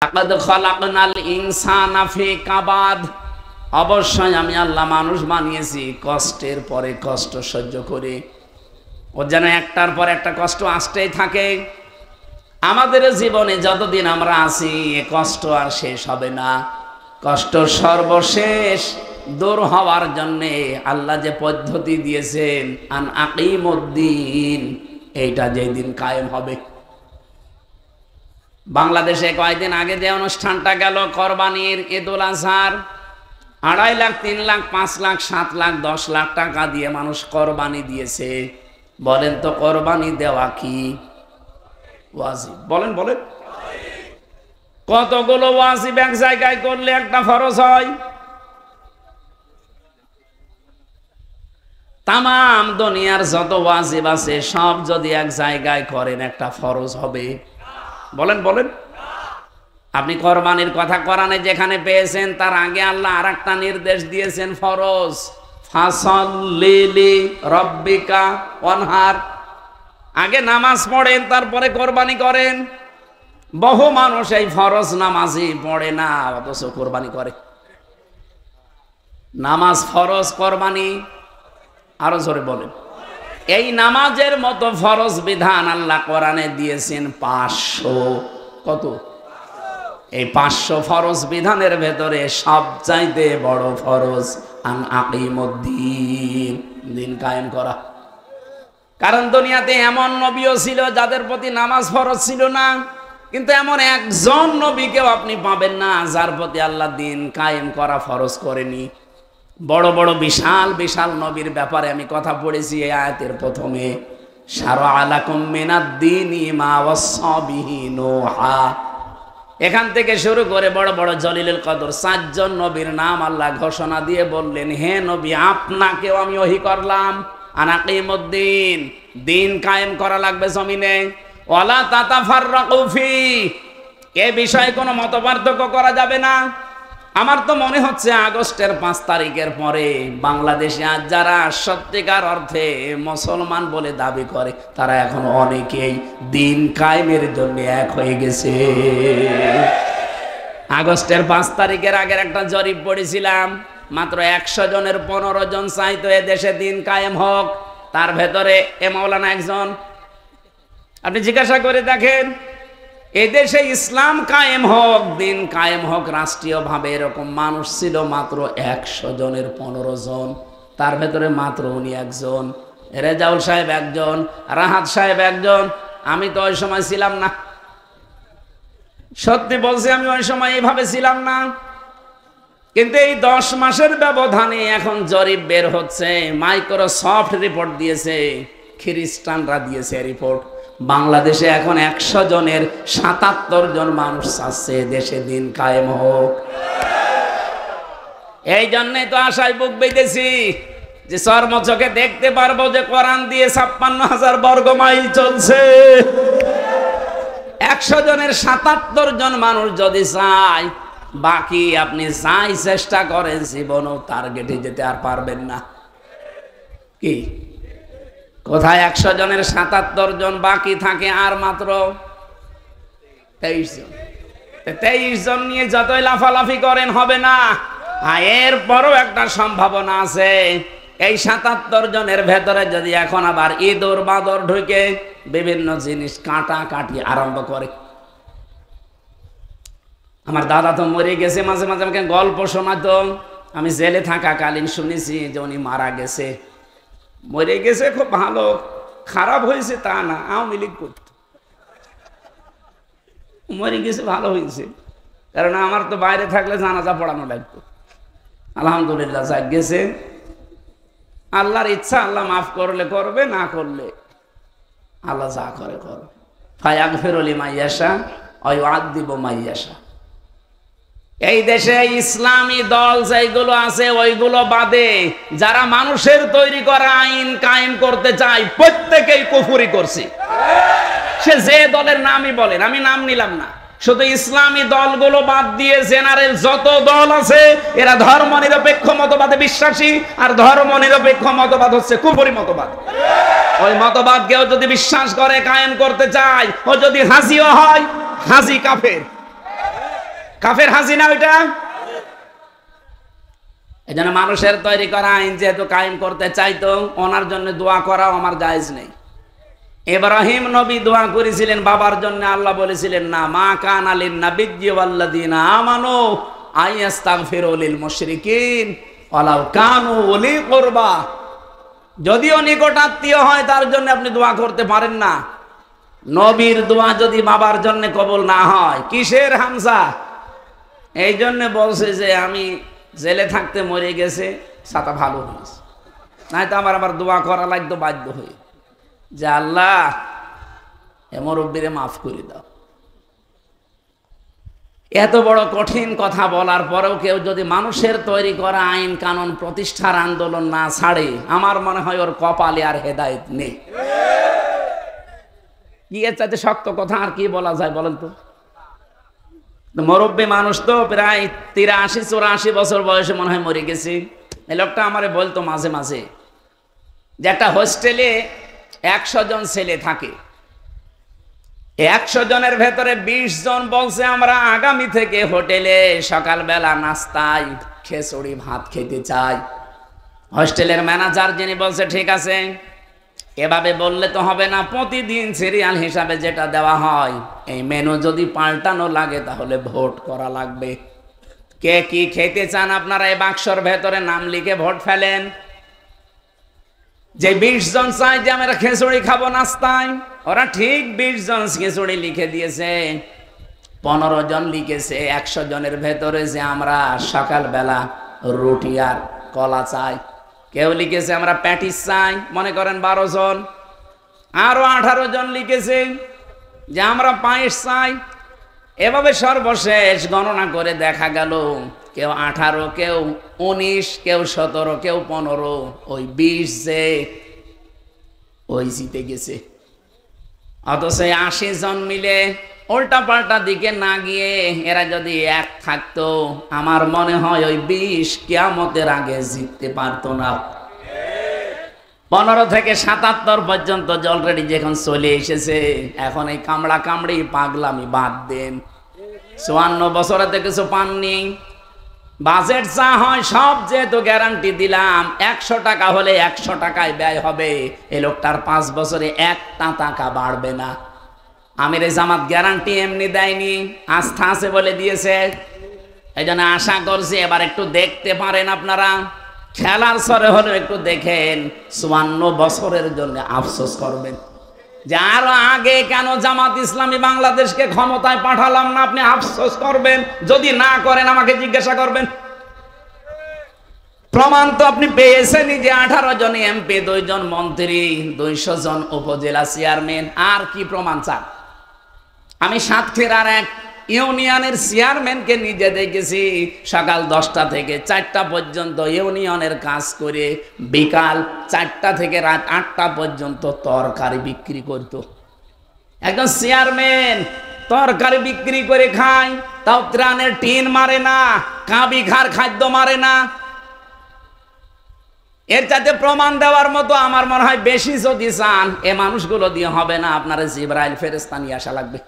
লাকাদ খালাকনাল ইনসানা ফি কাবাদ, অবশ্যই আমি আল্লাহ মানুষ বানিয়েছি কষ্টের পরে কষ্ট সহ্য করে। ও যেন একটার পর একটা কষ্ট আসতেই থাকে। আমাদের জীবনে যতদিন আমরা আছি এ কষ্ট আর শেষ হবে না। কষ্ট সর্বশেষ দূর হওয়ার জন্যে আল্লাহ যে পদ্ধতি দিয়েছেন, আন আকিমুদ্দিন, এইটা যেদিন কায়েম হবে। বাংলাদেশে কয়েকদিন আগে যে অনুষ্ঠানটা গেল কোরবানির, ঈদুল আজহার, 2.5 লাখ, 3 লাখ, 5 লাখ, 7 লাখ, 10 লাখ টাকা দিয়ে মানুষ কোরবানি দিয়েছে। বলেন তো কোরবানি দেওয়া কি ওয়াজিব? বলেন বলেন, কতগুলো ওয়াজিব এক জায়গায় করলে একটা ফরজ হয়? তামাম দুনিয়ার যত ওয়াজিব আছে সব যদি এক জায়গায় করেন একটা ফরজ হবে? বলেন বলেন। আপনি কোরবানির কথা কোরআনে যেখানে পেয়েছেন তার আগে আল্লাহ আরেকটা নির্দেশ দিয়েছেন, ফরজ। ফাসাল্লি লিরাব্বিকা ওয়ানহার। আগে নামাজ পড়েন তারপরে কোরবানি করেন। বহু মানুষ এই ফরজ নামাজই পড়ে না অথচ কোরবানি করে। নামাজ ফরজ, কোরবানি আরো জোরে বলেন। এই নামাজের মতো ফরজ বিধান আল্লাহ কোরআনে দিয়েছেন 500। কত? এই 500 ফরজ বিধানের ভেতরে সবচাইতে বড় ফরজ আন আকিমুদ্দিন, দিন কায়েম করা। কারণ দুনিয়াতে এমন নবীও ছিল যাদের প্রতি নামাজ ফরজ ছিল না, কিন্তু এমন একজন নবীকেও আপনি পাবেন না যার প্রতি আল্লাহ দিন কায়েম করা ফরজ করেনি। বড় বড় বিশাল বিশাল নবীর ব্যাপারে আমি কথা পড়েছি এই আয়াতের প্রথমে, শারআ লাকুম মিনাদ-দীনি মা ওয়াসসা বিহি নূহা। এখান থেকে শুরু করে বড় বড় জলিলুল কদর 4 জন নবীর নাম আল্লাহ ঘোষণা দিয়ে বললেন, হে নবী, আপনাকেও আমি ওহী করলাম আন আকিমুদ্দিন, দিন কায়েম করা লাগবে জমিনে। ওয়ালা তাতাফাররাকু ফি, এ বিষয়ে কোনো মতপার্থক্য করা যাবে না। আমার তো মনে হচ্ছে আগস্টের 5 তারিখের পরে বাংলাদেশে আজ যারা সত্যিকার অর্থে মুসলমান বলে দাবি করে তারা এখন অনেকেই দিন কায়েমের জন্য এক হয়ে গেছে। আগস্টের 5 তারিখের আগের একটা জরিপ পড়েছিলাম, মাত্র 100 জনের 15 জন চাইতো এ দেশে দিন কায়েম হোক। তার ভেতরে এ মাওলানা একজন। আপনি জিজ্ঞাসা করে দেখেন, এদেশে ইসলাম কায়েম হোক, দিন কায়েম হোক রাষ্ট্রীয়ভাবে, এরকম মানুষ ছিল মাত্র 100 জনের 15 জন। তার ভেতরে মাত্র উনি একজন। রেজাউল সাহেব একজন, রাহাত সাহেব একজন। আমি তো ওই সময় ছিলাম না, সত্যি বলছি, আমি ওই সময় এইভাবে ছিলাম না। কিন্তু এই 10 মাসের ব্যবধানে এখন জরিপ বের হচ্ছে, মাইক্রোসফট রিপোর্ট দিয়েছে, খ্রিস্টানরা দিয়েছে রিপোর্ট। বাংলাদেশে এখন 100 জনের 77 জন মানুষ চাচ্ছে দেশে দিন কায়েম হোক। এই জন্যই তো আশায় বুক বেঁধেছি যে চর্মচোখে দেখতে পারবো যে কোরআন দিয়ে 56,000 বর্গ মাইল চলছে। 100 জনের 77 জন মানুষ যদি চায়, বাকি আপনি যাই চেষ্টা করেন জীবনও টার্গেটে যেতে আর পারবেন না। কি কোথায় 100 জনের 77 জন, বাকি থাকে আর মাত্র 23 জন। 23 জন নিয়ে যতই লাফালাফি করেন হবে না। এরপরও একটা সম্ভাবনা আছে, এই 77 জনের ভেতরে যদি এখন আবার ইঁদুর বাদর ঢুকে বিভিন্ন জিনিস কাটাকাটি আরম্ভ করে। আমার দাদা তো মরে গেছে, মাঝে মাঝে আমাকে গল্প শোনাতো। আমি জেলে থাকাকালীন শুনেছি যে উনি মারা গেছে। মরে গেছে খুব ভালো, খারাপ হয়েছে তা না, আওয়ামী লীগ করত। মরে গেছে ভালো হয়েছে, কারণ আমার তো বাইরে থাকলে জানাজা পড়ানো লাগতো। আলহামদুলিল্লাহ যাক গেছে। আল্লাহর ইচ্ছা, আল্লাহ মাফ করলে করবে, না করলে আল্লাহ যা করে করবে। ফায়াগফিরু লিমান ইয়াশা ওয়া ইউআযযিবু মান ইয়াশা। এই দেশে ইসলামী দল যেগুলো আছে ওইগুলো বাদে যারা মানুষের তৈরি করা আইন কায়েম করতে চায় প্রত্যেকেই কুফরি করছে। সে যে দলের নামই বলেন, আমি নাম নিলাম না, শুধু ইসলামী দলগুলো বাদ দিয়ে জেনারেল যত দল আছে এরা ধর্ম নিরপেক্ষ মতবাদে বিশ্বাসী। আর ধর্ম নিরপেক্ষ মতবাদ হচ্ছে কুফরি মতবাদ। ওই মতবাদ কেউ যদি বিশ্বাস করে, কায়েম করতে চায়, ও যদি হাজিও হয়, হাজি কাফের। কাফের হাসিনা ওইটা। এই জন্য মানুষের তৈরি করা আইন যেহেতু কায়েম করতে চাইতো, ওনার জন্য দোয়া করাও আমার জায়েজ নেই। ইব্রাহিম নবী দোয়া করেছিলেন বাবার জন্য, আল্লাহ বলেছিলেন না, মা কানা লিন নাবিয়্যি ওয়াল্লাযীনা আমানু আইয়াস্তাগফিরু লিল মুশরিকিন ওয়ালাউ কানু উলি কুরবা। যদিও নিকটাত্মীয় হয় তার জন্য আপনি দোয়া করতে পারেন না। নবীর দোয়া যদি বাবার জন্য কবুল না হয়, কিসের হামজা? এই জন্য বলছে যে আমি জেলে থাকতে মরে গেছে, সাথে ভালো হয়েছে, নাই তো আমার আবার দোয়া করা লাগতো বাধ্য হয়ে, যে আল্লাহ এ মুরব্বিরে মাফ করে দাও। এত বড় কঠিন কথা বলার পরেও কেউ যদি মানুষের তৈরি করা আইন কানুন প্রতিষ্ঠার আন্দোলন না ছাড়ে, আমার মনে হয় ওর কপালে আর হেদায়েত নেই। কি এর চাইতে শক্ত কথা আর কি বলা যায় বলেন তো? মুরব্বী মানুষ তো প্রায় 83-84 বছর বয়সে মনে হয় মরে গেছে। এই লোকটা আমারে বলতো মাঝে মাঝে যে একটা হোস্টেলে 100 জন ছেলে থাকে, 100 জনের ভেতরে 20 জন বলছে আমরা আগামী থেকে হোটেলে সকালবেলা নাস্তায় খিচুড়ি ভাত খেতে চাই। হোস্টেলের ম্যানেজার যিনি বলছে ঠিক আছে, এভাবে বললে তো হবে না, প্রতিদিন সিরিয়াল হিসাবে যেটা দেওয়া হয় এই মেনু যদি পাল্টানো লাগে তাহলে ভোট করা লাগবে। কে কি খেতে চান আপনারা এই বাক্সর ভেতরে নাম লিখে ভোট ফেলেন। যে 20 জন চাই যে আমরা খিচুড়ি খাবো নাস্তায়, ওরা ঠিক 20 জন খিচুড়ি লিখে দিয়েছে। 15 জন লিখেছে 100 জনের ভেতরে যে আমরা সকালবেলা রুটি আর কলা চাই। কেউ লিখেছে আমরা প্যাটিস চাই, মনে করেন 12 জন। আরো 18 জন লিখেছে যে আমরা পায়েস চাই। এভাবে সর্বশেষ গণনা করে দেখা গেল কেউ 18, কেউ 19, কেউ 17, কেউ 15, ওই 20 যে ওই জিতে গেছে। অথচ 80 জন মিলে উল্টা পাল্টা দিকে না গিয়ে এরা যদি এক থাকতো, আমার মনে হয় ওই 20 কিয়ামতের আগে জিততে পারতো না। 15 থেকে 77 পর্যন্ত অলরেডি যখন চলে এসেছে, এখন এই কামড়া কামড়ি পাগলামি বাদ দেন। 54 বছরেতে কিছু পাননি। বাজেট যা হয় সব যেহেতু গ্যারান্টি দিলাম, 100 টাকা হলে 100 টাকায় ব্যয় হবে। এই লোকটার 5 বছরে 1 টাকা বাড়বে না। আমির জামাত গ্যারান্টি এমনি দেয়নি, আস্থা আছে বলে দিয়েছে। এই জন্য আশা করছি এবার একটু দেখতে পারেন আপনারা, খেলার সরে হলে একটু দেখেন, 54 বছরের জন্য আফসোস করবেন যে আরো আগে কেন জামাত ইসলামী বাংলাদেশকে ক্ষমতায় পাঠালাম না। আপনি আফসোস করবেন, যদি না করেন আমাকে জিজ্ঞাসা করবেন। প্রমাণ তো আপনি পেয়েছেনই যে 18 জন এমপি, 2 জন মন্ত্রী, 200 জন উপজেলা চেয়ারম্যান, আর কি প্রমাণ চান? আমি সাতক্ষীরার এক ইউনিয়নের চেয়ারম্যানকে নিজে দেখেছি, সকাল 10টা থেকে 4টা পর্যন্ত ইউনিয়নের কাজ করে বিকাল 4টা থেকে রাত 8টা পর্যন্ত তরকারি বিক্রি করত। একজন চেয়ারম্যান তরকারি বিক্রি করে খায়, তাও ত্রাণের টিন মারে না, কাবি ঘাড় খাদ্য মারে না। এর চাইতে প্রমাণ দেওয়ার মতো আমার মনে হয় বেশি যদি চান, এ মানুষগুলো দিয়ে হবে না, আপনারা জিবরাইল ফেরেশতা নিয়ে আসা লাগবে,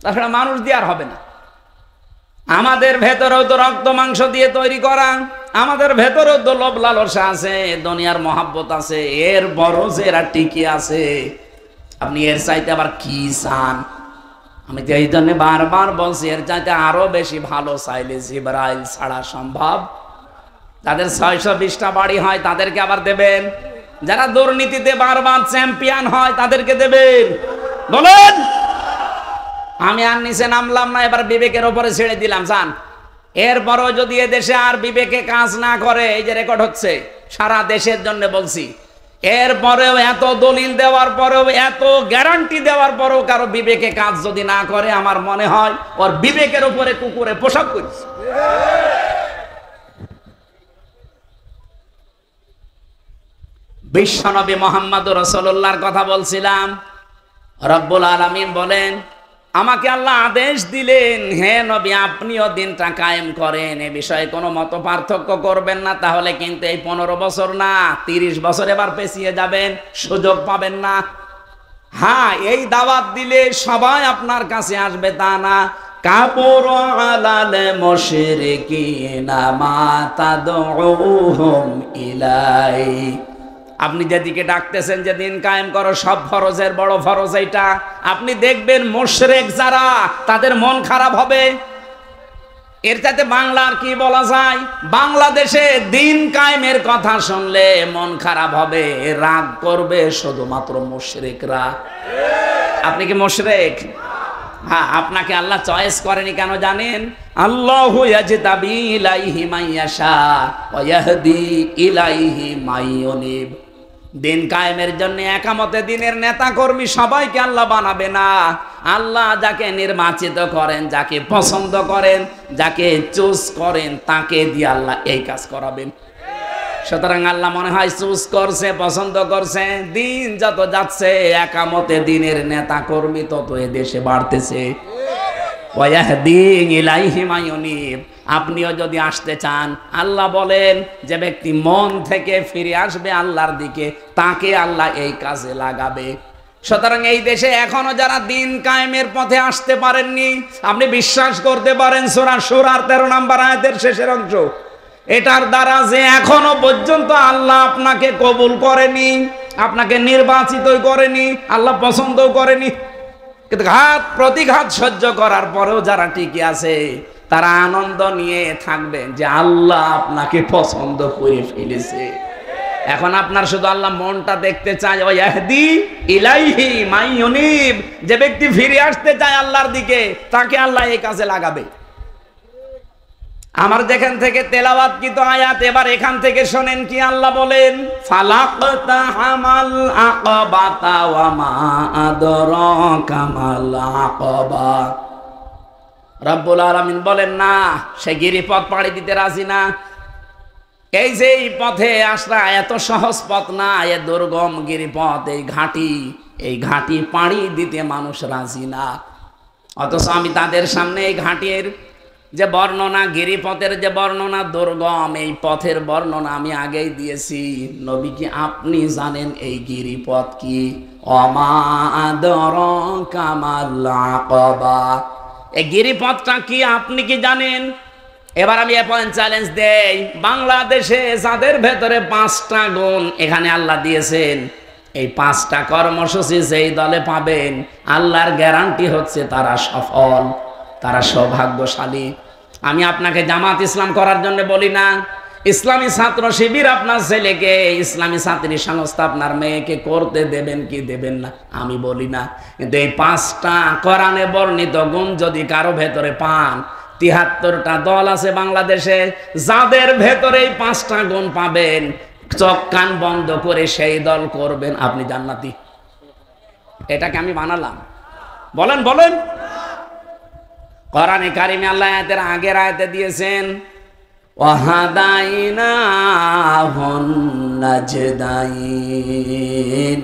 তাছাড়া মানুষ দিয়ে আর হবে না। আমাদের ভেতরেও তো রক্ত মাংস দিয়ে তৈরি করা, আমাদের ভেতরেও তো লোভ লালসা আছে, দুনিয়ার মহাব্বত আছে, এর বড় যে এরা টিকে আছে। আপনি এর চাইতে আবার কি চান? আমি তো এই জন্য বারবার বলছি, এর চাইতে আরো বেশি ভালো চাইলে জিবরাইল ছাড়া সম্ভব। তাদের 620টা বাড়ি হয়, তাদেরকে আবার দেবেন। যারা দুর্নীতিতে বারবার চ্যাম্পিয়ন হয় তাদেরকে দেবেন। বলেন, আমি আর নিচে নামলাম না, এবার বিবেকের ওপরে ছেড়ে দিলাম, যান। এরপরও যদি এ দেশে আর বিবেকে কাজ না করে, এই যে রেকর্ড হচ্ছে সারা দেশের জন্য বলছি, এরপরেও এত দলিল দেওয়ার পরেও, এত গ্যারান্টি দেওয়ার পরেও কারো বিবেকে কাজ যদি না করে, আমার মনে হয় ওর বিবেকের উপরে কুকুরে পোশাক করেছে। বিশ্বনবী মুহাম্মদুর রাসূলুল্লাহর কথা বলছিলাম। রব্বুল আলামিন বলেন, আমাকে আল্লাহ আদেশ দিলেন, হে নবী আপনিও দিনটা কায়েম করেন, এ বিষয়ে কোনো মত পার্থক্য করবেন না, তাহলে কিন্তু এই 15 বছর না 30 বছর এবার পেছিয়ে যাবেন, সুযোগ পাবেন না। হ্যাঁ, এই দাওয়াত দিলে সবাই আপনার কাছে আসবে তা না, কাবুরা আলাল মুশরিকিনা মা তাদউহুম ইলাই। আপনি যেদিকে ডাকতেছেন যে দিন কায়েম করো, সব ফরজের বড় ফরজ এইটা, আপনি দেখবেন মুশরিক যারা, তাদের মন খারাপ হবে। এর চাইতে বাংলার কি বলা যায়? বাংলাদেশে দিন কায়েমের কথা শুনলে মন খারাপ হবে, রাগ করবে শুধুমাত্র মুশরিকরা। আপনি কি মুশরিক? হ্যাঁ, আপনাকে আল্লাহ চয়েস করেনি কেন জানেন? আল্লাহু ইয়াজতাবি ইলাইহি মাইয়াশা ওয়া ইয়াহদি ইলাইহি মাইয়ুনিব। দিন কায়েমের জন্য একামতে দিনের নেতা কর্মী সবাইকে আল্লাহ বানাবে না। আল্লাহ যাকে নির্বাচিত করেন, যাকে পছন্দ করেন, যাকে চুজ করেন, তাকে দিয়ে আল্লাহ এই কাজ করাবেন। সুতরাং আল্লাহ মনে হয় চুজ করছে, পছন্দ করছে। দিন যত যাচ্ছে একামতে দিনের নেতা কর্মী তত এ দেশে বাড়তেছে। ওয়াহদি ইলাইহি মাইয়ুনিব। আপনিও যদি আসতে চান, আল্লাহ বলেন যে ব্যক্তি মন থেকে ফিরে আসবে আল্লাহর দিকে, তাকে আল্লাহ এই কাজে লাগাবে। সুতরাং এই দেশে এখনো যারা দিন কায়েমের পথে আসতে পারেননি, আপনি বিশ্বাস করতে পারেন সূরা শুরার 13 নম্বর আয়াতের শেষের অংশ, এটার দ্বারা যে এখনো পর্যন্ত আল্লাহ আপনাকে কবুল করেনি, আপনাকে নির্বাচিত করেনি, আল্লাহ পছন্দ করেনি। কিন্তু ঘাত প্রতিঘাত সহ্য করার পরেও যারা টিকে আছে, তারা আনন্দ নিয়ে থাকবেন যে আল্লাহ আপনাকে পছন্দ করে ফেলেছে। এখন আপনার শুধু আল্লাহ মনটা দেখতে চায়। ওয়াহদি ইলাইহি মাইয়ুনিব। যে ব্যক্তি ফিরে আসতে চায় আল্লাহর দিকে, তাকে আল্লাহ এই কাজে লাগাবে। আমার যেখান থেকে তেলাওয়াতকৃত আয়াত, এবার এখান থেকে শোনেন কি আল্লাহ বলেন। ফালাকতাহামাল আকাবাতা ওয়া মা আদরাকা মাল আকাবা। রব্বুল আলামিন বলেন না, সে গিরিপথ পাড়ি দিতে রাজি না। এই যে এই পথে আসা এত সহজ পথ না, এ দুর্গম গিরিপথ, এই ঘাটি পাড়ি দিতে মানুষ রাজি না। অথচ আমি তাদের সামনে এই ঘাটির যে বর্ণনা, গিরিপথের যে বর্ণনা, দুর্গম এই পথের বর্ণনা আমি আগেই দিয়েছি। নবী কি আপনি জানেন এই গিরিপথ কি? ওমা আদরাকা মাল আকাবা। এই গিরিপথটা কি আপনি কি জানেন? এবার আমি এ পয়েন্ট চ্যালেঞ্জ দেই, বাংলাদেশে যাদের ভেতরে 5টা গুণ এখানে আল্লাহ দিয়েছেন, এই 5টা কর্মসূচি যেই দলে পাবেন, আল্লাহর গ্যারান্টি হচ্ছে তারা সফল, তারা সৌভাগ্যশালী। আমি আপনাকে জামাত ইসলাম করার জন্য বলি না, ইসলামী ছাত্র শিবির আপনার ছেলেকে, ইসলামী ছাত্রী সংস্থা আপনার মেয়েকে করতে দেবেন কি দেবেন না আমি বলি না। কিন্তু এই 5টা কোরআনে বর্ণিত গুণ যদি কারো ভেতরে পান, 73টা দল আছে বাংলাদেশে, যাদের ভেতরে এই 5টা গুণ পাবেন, চোখ কান বন্ধ করে সেই দল করবেন, আপনি জান্নাতি। এটাকে আমি বানালাম? বলেন বলেন। কোরআনে কারিমে আল্লাহ আয়াতের আগের আয়াতে দিয়েছেন ওয়াহাদাইনাহুন নাজদাইন।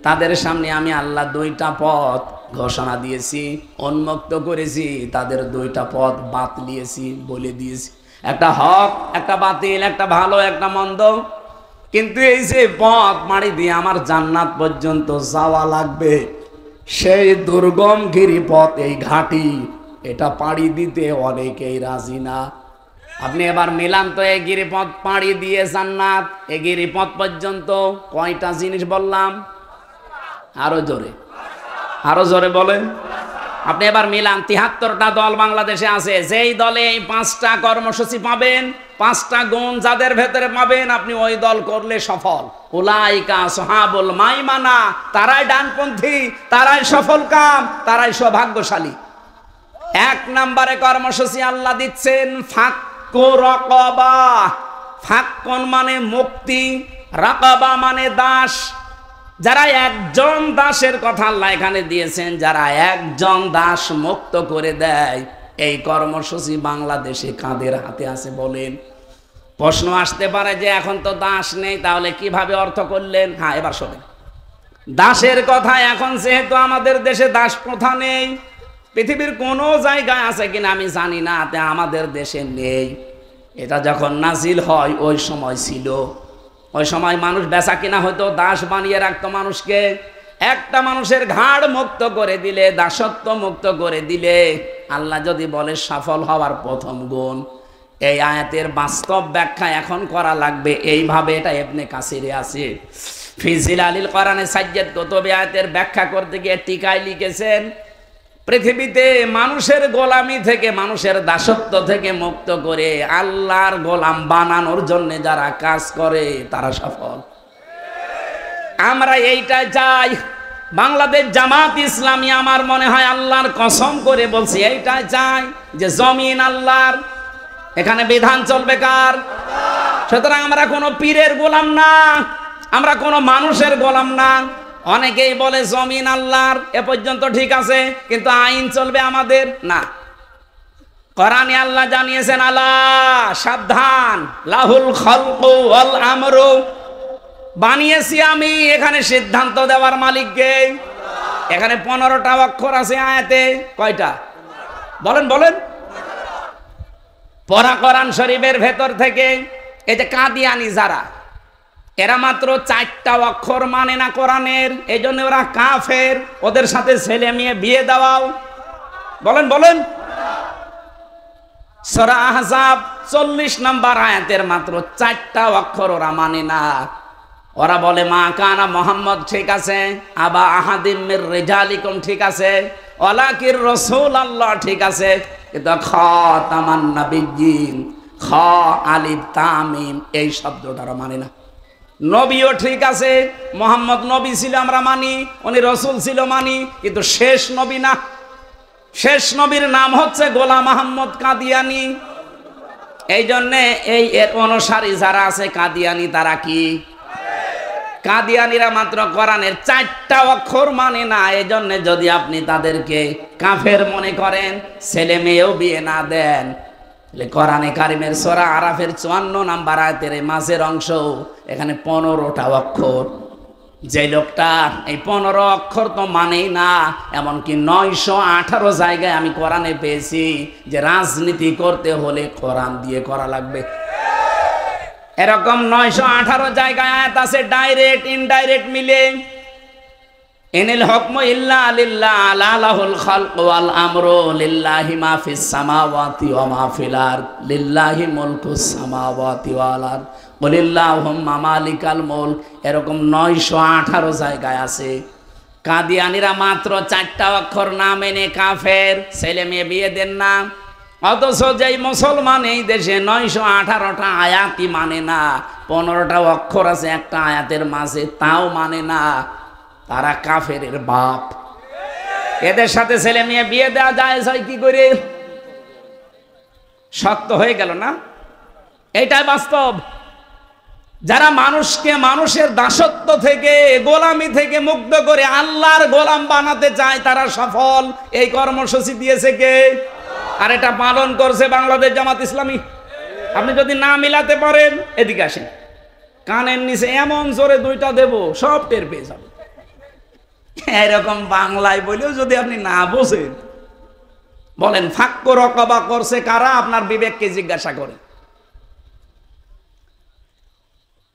তাদের সামনে আমি আল্লাহ 2টা পথ ঘোষণা দিয়েছি, উন্মুক্ত করেছি। তাদের 2টা পথ বাতলিয়েছি, বলে দিয়েছি, একটা হক, একটা বাতিল, একটা ভালো, একটা মন্দ। কিন্তু এই যে পথ মাড়ি দিয়ে আমার জান্নাত পর্যন্ত যাওয়া লাগবে, সেই দুর্গম গিরিপথ, এই ঘাটি, এটা পাড়ি দিতে অনেকেই রাজি না। আপনি এবার মিলান তো, এই গিরিপথ পাড়ি দিয়ে জান্নাত, এই গিরিপথ পর্যন্ত কয়টা জিনিস বললাম? আরো জোরে, আরো জোরে বলেন। আপনি এবার মিলান, 73টা দল বাংলাদেশে আছে, যেই দলে এই 5টা কর্মসূচি পাবেন, 5টা গুণ যাদের ভেতরে পাবেন, আপনি ওই দল করলে সফল। উলাইকা আসহাবুল মাইমানা, তারাই ডানপন্থী, তারাই সফল কাম, তারাই সৌভাগ্যশালী। 1 নম্বরে কর্মসূচি আল্লাহ দিচ্ছেন ফাক্কু রাকাবা। ফাক্কুন মানে মুক্তি, রাকাবা মানে দাস। যারা একজন দাসের কথা আল্লাহ এখানে দিয়েছেন, যারা একজন দাস মুক্ত করে দেয়, এই কর্মসূচি বাংলাদেশে কাদের হাতে আছে বলেন? প্রশ্ন আসতে পারে যে এখন তো দাস নেই, তাহলে কিভাবে অর্থ করলেন? হ্যাঁ, এবার শোনেন, দাসের কথা এখন যেহেতু আমাদের দেশে দাস প্রথা নেই, পৃথিবীর কোনো জায়গায় আছে কিনা আমি জানি না, তে আমাদের দেশে নেই। এটা যখন নাজিল হয় ওই সময় ছিল। ওই সময় মানুষ বেচা কিনা হয়তো, দাস বানিয়ে রাখতো মানুষকে। একটা মানুষের ঘাড় মুক্ত করে দিলে, দাসত্ব মুক্ত করে দিলে, আল্লাহ যদি বলে সফল হওয়ার প্রথম গুণ, এই আয়াতের বাস্তব ব্যাখ্যা এখন করা লাগবে এইভাবে। এটা ইবনে কাসিরে আছে, ফি জিলালিল কোরআনে সাজ্জাদ কুতুবে আয়াতের ব্যাখ্যা করতে গিয়ে টিকায় লিখেছেন, পৃথিবীতে মানুষের গোলামি থেকে, মানুষের দাসত্ব থেকে মুক্ত করে আল্লাহর গোলাম বানানোর জন্য যারা কাজ করে তারা সফল। আমরা এইটা চাই। বাংলাদেশ জামাত ইসলামী আমার মনে হয় আল্লাহর কসম করে বলছি এইটা চাই যে জমিন আল্লাহর, এখানে বিধান চলবে কার? সুতরাং আমরা কোনো পীরের গোলাম না, আমরা কোনো মানুষের গোলাম না। অনেকেই বলে জমিন আল্লাহর, এ পর্যন্ত ঠিক আছে, কিন্তু আইন চলবে আমাদের না। কোরআনে আল্লাহ জানিয়েছেন, আলা সাবধান, লাহুল খালকু ওয়াল আমরু, বানিয়েছি আমি, এখানে সিদ্ধান্ত দেওয়ার মালিক কে? এখানে 15টা অক্ষর আছে আয়াতে, কয়টা বলেন বলেন? পড়া কোরআন শরীফের ভেতর থেকে। এই যে কাদিয়ানি যারা, এরা মাত্র 4টা অক্ষর মানে না কোরআনের, এই জন্য ওরা কাফের। ওদের সাথে ছেলে মেয়ে বিয়ে দেওয়াও, বলেন বলেন? সূরা আহজাব 40 নম্বর আয়াতের মাত্র 4টা অক্ষর ওরা মানে না। ওরা বলে মা কানা মুহাম্মদ, ঠিক আছে, আবা আহাদিম মির রিজালিকুম, ঠিক আছে, ওয়ালাকির রাসূলুল্লাহ, ঠিক আছে, কিন্তু খাতামান নাবিয়্যিন, খ আলিফ তাম মিম, এই শব্দটা ওরা মানে না। নবীও ঠিক আছে, মুহাম্মদ নবী ছিল আমরা মানি, উনি রাসূল ছিল মানি, কিন্তু শেষ নবী না। শেষ নবীর নাম হচ্ছে গোলাম আহমদ কাদিয়ানি। এই জন্যে এই এর অনুসারী যারা আছে কাদিয়ানি, তারা কি? কাদিয়ানিরা মাত্র কোরআনের 4টা অক্ষর মানে না। এই জন্য যদি আপনি তাদেরকে কাফের মনে করেন, ছেলে মেয়েও বিয়ে না দেন, কোরআনে কারিমের সূরা আরাফের 54 নম্বর আয়াতের মাঝের অংশ, এখানে 15টা অক্ষর। যে লোকটা এই 15 অক্ষর তো মানেই না, এমনকি 918 জায়গায় আমি কোরআনে পেয়েছি যে রাজনীতি করতে হলে কোরআন দিয়ে করা লাগবে। এরকম 918 জায়গায় আয়াত আছে, ডাইরেক্ট ইনডাইরেক্ট মিলে। ইনিল হুকমু ইল্লা লিল্লাহ, আলা লাহুল খালকু ওয়াল আমরু, লিল্লাহি মা ফিস সামাওয়াতি ওয়া মা ফিল আরদ, লিল্লাহি মুলকুস সামাওয়াতি ওয়াল আরদ, কুলিল্লাহুম্মা মালিকাল মুলক। এরকম 918 জায়গায় আছে। কাদিয়ানিরা মাত্র 4টা অক্ষর না মেনে কাফের, ছেলে মেয়ে বিয়ে দেন না। অথচ যেই মুসলমান এই দেশে 918টা আয়াতই মানে না, 15টা অক্ষর আছে একটা আয়াতের মাঝে, তাও মানে না, তারা কাফেরের বাপ। এদের সাথে ছেলে মেয়ে বিয়ে দেওয়া যায় কি করে? শক্ত হয়ে গেল না? এটাই বাস্তব। যারা মানুষকে মানুষের দাসত্ব থেকে, গোলামি থেকে মুক্ত করে আল্লাহর গোলাম বানাতে চায়, তারা সফল। এই কর্মসূচি দিয়েছে কে? আর এটা পালন করছে বাংলাদেশ জামাত ইসলামী। আপনি যদি না মিলাতে পারেন, এদিকে আসেন, কানের নিচে এমন জোরে 2টা দেব, সব টের পেয়ে যাবে। এরকম বাংলায় বলেও যদি আপনি না বোঝেন, বলেন ফাক্ক রকবা করছে কারা? আপনার বিবেককে জিজ্ঞাসা করে।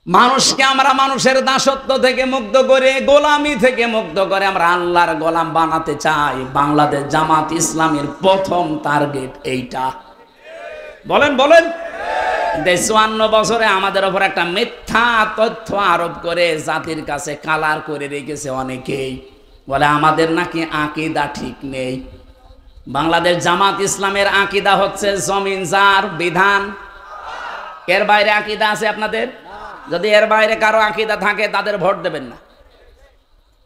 মানুষকে আমরা মানুষের দাসত্ব থেকে মুক্ত করে, গোলামি থেকে মুক্ত করে আমরা আল্লাহর গোলাম বানাতে চাই। বাংলাদেশ জামাত ইসলামের প্রথম টার্গেট এইটা। বলেন বলেন? 54 বছরে আমাদের উপর একটা মিথ্যা তথ্য আরোপ করে জাতির কাছে কালার করে রেখেছে অনেকেই। বলে আমাদের নাকি আকীদা ঠিক নেই। বাংলাদেশ জামাত ইসলামের আকীদা হচ্ছে জমিন যার, বিধান। এর বাইরে আকীদা আছে আপনাদের? যদি এর বাইরে কারো আকীদা থাকে তাদের ভোট দেবেন না।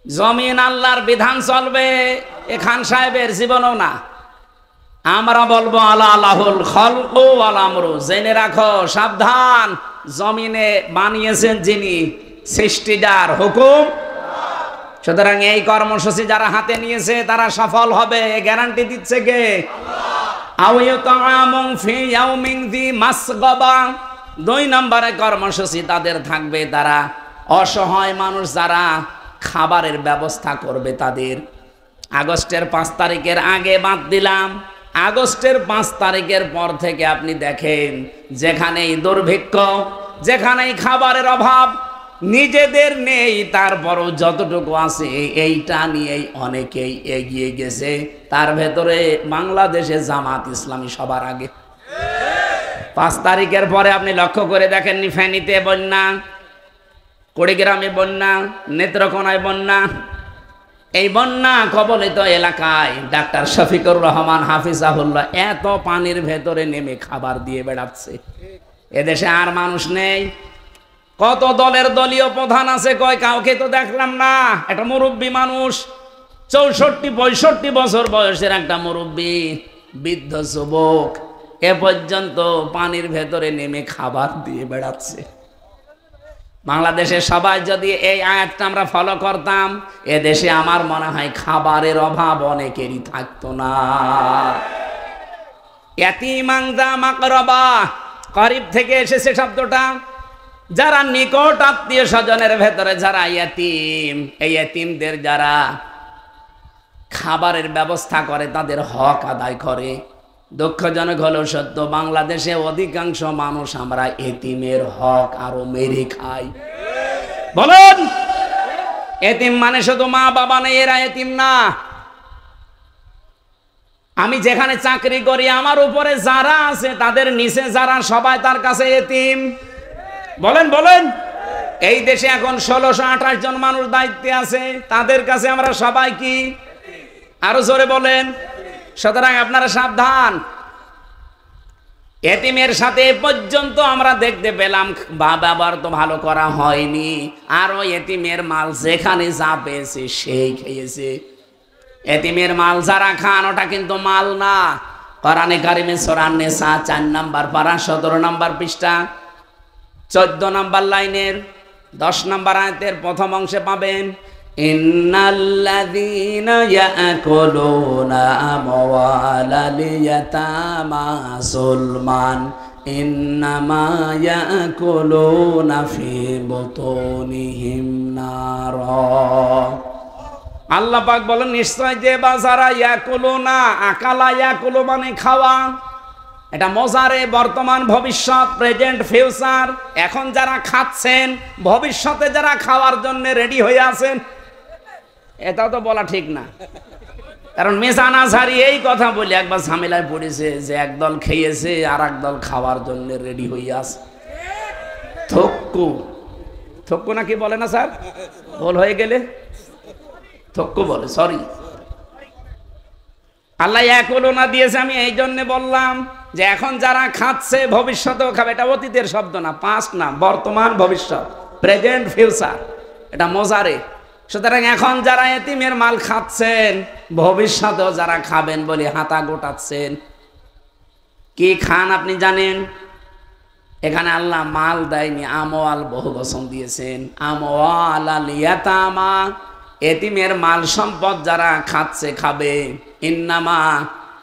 জমিন আল্লাহর, বিধান চলবে। এ খান সাহেবের জীবনও না। আমরা বলবো আলা লাহুল খালকু ওয়াল আমরু, জেনে রাখো, সাবধান, জমিনে বানিয়েছেন যিনি, সৃষ্টিদার, হুকুম। সুতরাং এই কর্মসূচি যারা হাতে নিয়েছে তারা সফল হবে, গ্যারান্টি দিচ্ছে কে? আউয়াতামুন ফি ইয়াউমিন যি মাসগাবা। 2 নম্বরে কর্মসূচি তাদের থাকবে, তারা অসহায় মানুষ যারা খাবারের ব্যবস্থা করবে তাদের। আগস্টের 5 তারিখের আগে বাদ দিলাম, আগস্টের 5 তারিখের পর থেকে আপনি দেখেন যেখানেই দুর্ভিক্ষ, যেখানেই খাবারের অভাব, নিজেদের নেই, তারপরও যতটুকু আছে এইটা নিয়েই অনেকেই এগিয়ে গেছে। তার ভেতরে বাংলাদেশে জামাত ইসলামী সবার আগে। 5 তারিখের পরে আপনি লক্ষ্য করে দেখেননি, ফেনীতে বন্যা, কুড়িগ্রামে বন্যা, নেত্রকোনায় বন্যা। এই বন্যা কবলিত এলাকায় ডাক্তার শফিকুর রহমান হাফিজাহুল্লাহ এত পানির ভেতরে নেমে খাবার দিয়ে বেড়াচ্ছে। এদেশে আর মানুষ নেই। কত দলের দলীয় প্রধান আছে, কয় কাউকে তো দেখলাম না। একটা মুরব্বী মানুষ, 64-65 বছর বয়সের একটা মুরব্বী, বৃদ্ধ যুবক, এ পর্যন্ত পানির ভেতরে নেমে খাবার দিয়ে বেড়াচ্ছে। বাংলাদেশে সবাই যদি এই আয়াতটা আমরা ফলো করতাম, এ দেশে আমার মনে হয় খাবারের অভাব অনেকেরই থাকতো না। ইয়াতীমান যা মাকরাবা, করিব থেকে এসেছে শব্দটা। যারা নিকট আত্মীয় স্বজনের ভেতরে যারা ইয়াতীম, এই ইয়াতীমদের যারা খাবারের ব্যবস্থা করে, তাদের হক আদায় করে। দুঃখজনক হলেও সত্য, বাংলাদেশে অধিকাংশ মানুষ আমরা এতিমের হক আরো মেরে খাই। বলেন, এতিম মানে শুধু মা বাবা নেই, এরা এতিম না। আমি যেখানে চাকরি করি, আমার উপরে যারা আছে তাদের নিচে যারা, সবাই তার কাছে এতিম। বলেন বলেন, এই দেশে এখন 1628 জন মানুষ দায়িত্বে আছে, তাদের কাছে আমরা সবাই কি? আরো জোরে বলেন। সুতরাং আপনারা সাবধান। এতিমের সাথে পর্যন্ত আমরা দেখতে পেলাম ব্যবহার তো ভালো করা হয়নি, আর ওই এতিমের মাল যেখানে যা পেয়েছে সেই খেয়েছে। এতিমের মাল যারা খান, ওটা কিন্তু মাল না। কোরআনে কারিমে সূরা নিসা 4 নম্বর পারা 17 নম্বর পৃষ্ঠা 14 নম্বর লাইনের 10 নম্বর আয়াতের প্রথম অংশে পাবেন, ইন্নাল্লাযীনা ইয়াকুলুনা আমওয়ালাল ইয়াতামা যুলমান ইন্নামা ইয়াকুলুনা ফি বুতুনিহিম নারা। আল্লাহ পাক বলেন, নিশ্চয় যে বাজারা ইয়াকুলুনা, আকালা ইয়াকুলু মানে খাওয়া, এটা মজারে বর্তমান ভবিষ্যৎ, প্রেজেন্ট ফিউচার। এখন যারা খাচ্ছেন, ভবিষ্যতে যারা খাওয়ার জন্য রেডি হয়ে আছেন, এটাও তো বলা ঠিক না। কারণ মেজান আজহারি এই কথা বলে একবার ঝামেলায় পড়েছে যে একদল খেয়েছে আর একদল খাওয়ার জন্য রেডি হয়ে আছে। থক্কু, থক্কু নাকি বলে না স্যার? ভুল হয়ে গেলে থক্কু বলে, সরি। আল্লাহ এখনো না দিয়েছে, আমি এই জন্য বললাম যে এখন যারা খাচ্ছে ভবিষ্যতেও খাবে। এটা অতীতের শব্দ না, পাস্ট না, বর্তমান ভবিষ্যৎ, প্রেজেন্ট ফিউচার, এটা মজারে। সুতরাং এখন যারা এতিমের মাল খাচ্ছেন, ভবিষ্যতেও যারা খাবেন বলে হাতা গোটাচ্ছেন। কি খান আপনি জানেন? এখানে আল্লাহ মাল দেয়নি, আমওয়াল বহু বচন দিয়েছেন। আমওয়ালাল ইয়াতামা, এতিমের মাল সম্পদ যারা খাচ্ছে খাবে। ইন্নামা,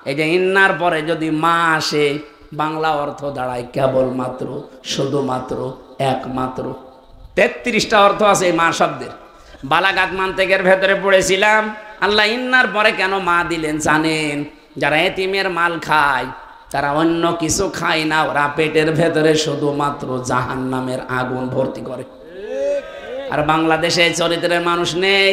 এই যে ইন্নার পরে যদি মা আসে, বাংলা অর্থ দাঁড়ায় কেবলমাত্র, শুধুমাত্র, একমাত্র। 33টা অর্থ আছে এই মা শব্দের। বালাগাত মান্তেকের ভেতরে পড়েছিলাম, আল্লাহ ইন্নার পরে কেন মা দিলেন জানেন? যারা এতিমের মাল খায়, তারা অন্য কিছু খায় না, ওরা পেটের ভেতরে শুধুমাত্র জাহান্নামের আগুন ভর্তি করে। আর বাংলাদেশে চরিত্রের মানুষ নেই।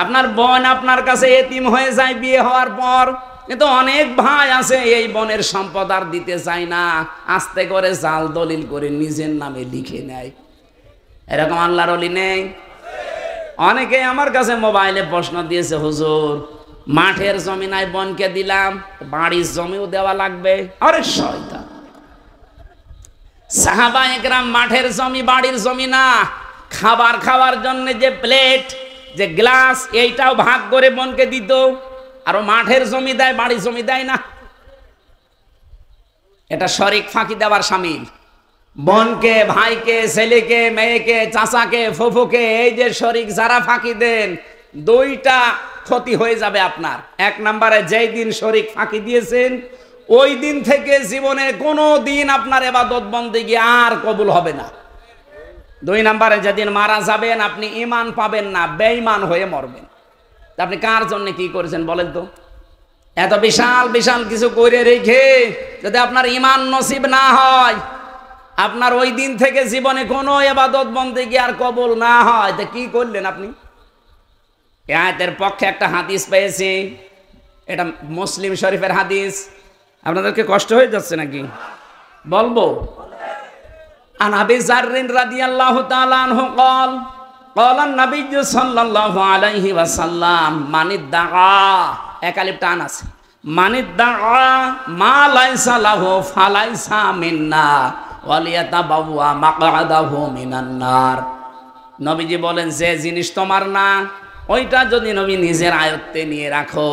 আপনার বোন আপনার কাছে এতিম হয়ে যায় বিয়ে হওয়ার পর, কিন্তু অনেক ভাই আছে এই বোনের সম্পদ আর দিতে চায় না, আস্তে করে জাল দলিল করে নিজের নামে লিখে নেয়। এরকম আল্লাহর ওলি নেই? অনেকে আমার কাছে মোবাইলে প্রশ্ন দিয়েছে, হুজুর মাঠের জমি নাই বোনকে দিলাম, বাড়ির জমিও দেওয়া লাগবে। আরে শয়তান! সাহাবা একরাম মাঠের জমি বাড়ির জমি না, খাবার খাওয়ার জন্য যে প্লেট, যে গ্লাস, এইটাও ভাগ করে বোনকে দিত। আর মাঠের জমি দেয়, বাড়ির জমি দেয় না। এটা শরিক ফাঁকি দেওয়ার শামিল। বোনকে, ভাইকে, ছেলেকে, মেয়েকে, চাচাকে, ফুফুকে, এই যে শরিক যারা ফাঁকি দেন, 2টা ক্ষতি হয়ে যাবে আপনার। 1 নম্বরে, যেই দিন শরিক ফাঁকি দিয়েছেন, ওই দিন থেকে জীবনে কোনো দিন আপনার ইবাদত বন্দেগী আর কবুল হবে না। 2 নম্বরে, যেদিন মারা যাবেন আপনি ঈমান পাবেন না, বেঈমান হয়ে মরবেন। আপনি কার জন্য কি করেছেন বলেন তো? এত বিশাল বিশাল কিছু করে রেখে যদি আপনার ঈমান নসিব না হয়, আপনার ওই দিন থেকে জীবনে কোনো ইবাদত বন্দেগী আর কবুল না হয়, তা কি করলেন আপনি? এই আয়াতের পক্ষে একটা হাদিস পেয়েছি, এটা মুসলিম শরীফের হাদিস। আপনাদেরকে কষ্ট হয়ে যাচ্ছে নাকি বলবো? আন আবি যাররিন রাদিয়াল্লাহু তাআলা আনহু قال قال النبي صلى الله عليه وسلم من ادعى একালিপ টান আছে, من ادعى ما ليس له فليس منا ওয়ালিয়াতাবাওয়া মাকআদাহু মিনান নার। নবীজি বলেন, যে জিনিস তোমার না ওইটা যদি নবী নিজের আয়ত্তে নিয়ে রাখো,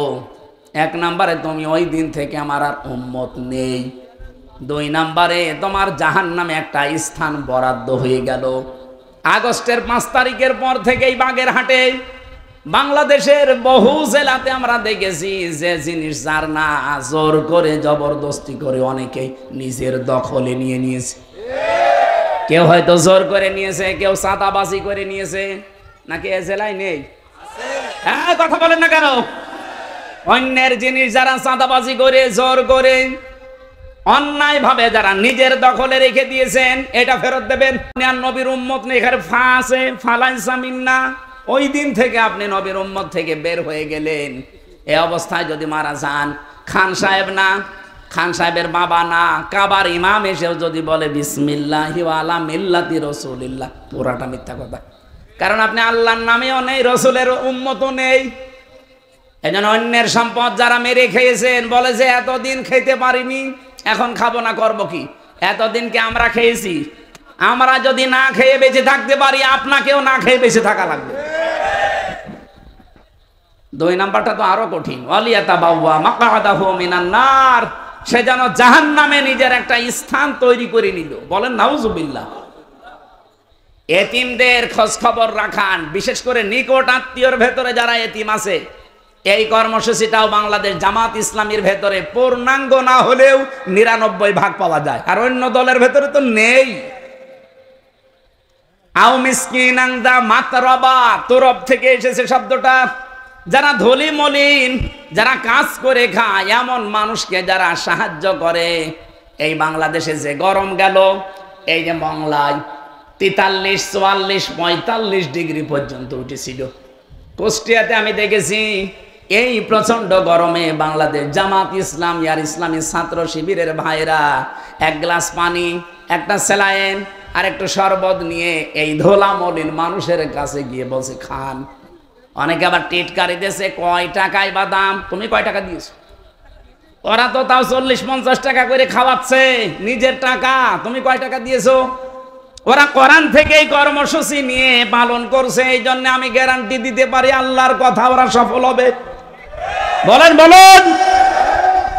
এক নম্বরে তুমি ওই দিন থেকে আমার আর উম্মত নেই, দুই নম্বরে তোমার জাহান্নামে একটা স্থান বরাদ্দ হয়ে গেল। আগস্টের 5 তারিখের পর থেকেই বাগেরহাটে বাংলাদেশের বহু জেলাতে আমরা দেখেছি যে জিনিস যার না জোর করে জবরদস্তি করে অনেকেই নিজের দখলে নিয়ে নিয়েছে। কেউ হয়তো জোর করে নিয়েছে, কেউ চাঁদাবাজি করে নিয়েছে। নাকি এ জেলায় নেই? হ্যাঁ, কথা বলেন না কেন? অন্যের জিনিস যারা চাঁদাবাজি করে জোর করে অন্যায় ভাবে যারা নিজের দখলে রেখে দিয়েছেন, এটা ফেরত দেবেন। নবীর উম্মত নেই, এখানে ফা আছে, ফালাইসা মিন্না। ওই দিন থেকে আপনি নবীর উম্মত থেকে বের হয়ে গেলেন। এই অবস্থায় যদি মারা যান, খান সাহেব না, খান সাহেবের বাবা না, কাবার ইমাম এসেও যদি বলে বিসমিল্লাহি ওয়া আলা মিল্লাতি রাসূলিল্লাহ, পুরাটা মিথ্যা কথা। কারণ আপনি আল্লাহর নামেও নেই, রসুলের উম্মতও নেই। এজন্য অন্যের সম্পদ যারা মেরে খেয়েছেন বলে যে এতদিন খেতে পারিনি, এখন খাবো না, করবো কি? এতদিনকে আমরা খেয়েছি, আমরা যদি না খেয়ে বেঁচে থাকতে পারি, আপনাকেও না খেয়ে বেঁচে থাকা লাগবে। দুই নাম্বারটা তো আরো কঠিন, ওয়ালিয়াতাবাওয়া মাকআদাহু মিনান নার। সে যেন জাহান্নামে নিজের একটা স্থান তৈরি করে নিল। বলেন নাউজুবিল্লাহ। এতিমদের খোঁজ খবর রাখান, বিশেষ করে নিকট আত্মীয়র ভেতরে যারা এতিম আছে। এই কর্মসূচিটাও বাংলাদেশ জামাত ইসলামীর ভেতরে পূর্ণাঙ্গ না হলেও 99% পাওয়া যায়, আর অন্য দলের ভেতরে তো নেই। আও মিসকিনান দা মাতরাবা, তরফ থেকে এসেছে শব্দটা। যারা ধলি মলিন, যারা কাজ করে খায়, এমন মানুষকে যারা সাহায্য করে। এই বাংলাদেশে যে গরম গেল, এই যে মংলায় 43, 44, 45 ডিগ্রি পর্যন্ত উঠেছিল। কুষ্টিয়াতে আমি দেখেছি এই প্রচন্ড গরমে বাংলাদেশ জামাত ইসলামী আর ইসলামী ছাত্র শিবিরের ভাইরা এক গ্লাস পানি, একটা স্যালাইন আর একটু শরবত নিয়ে এই ধোলা মলিন মানুষের কাছে গিয়ে বলছে খান। অনেকে আবার টিটকারি দিয়েছে, কয় টাকায় বা দাম, তুমি কয় টাকা দিয়েছো? ওরা তো তাও 40-50 টাকা করে খাওয়াচ্ছে, নিজের টাকা। তুমি কয় টাকা দিয়েছো? ওরা কোরআন থেকে এই কর্মসূচি নিয়ে পালন করছে। এই জন্য আমি গ্যারান্টি দিতে পারি আল্লাহর কথা, ওরা সফল হবে। বলেন বলেন।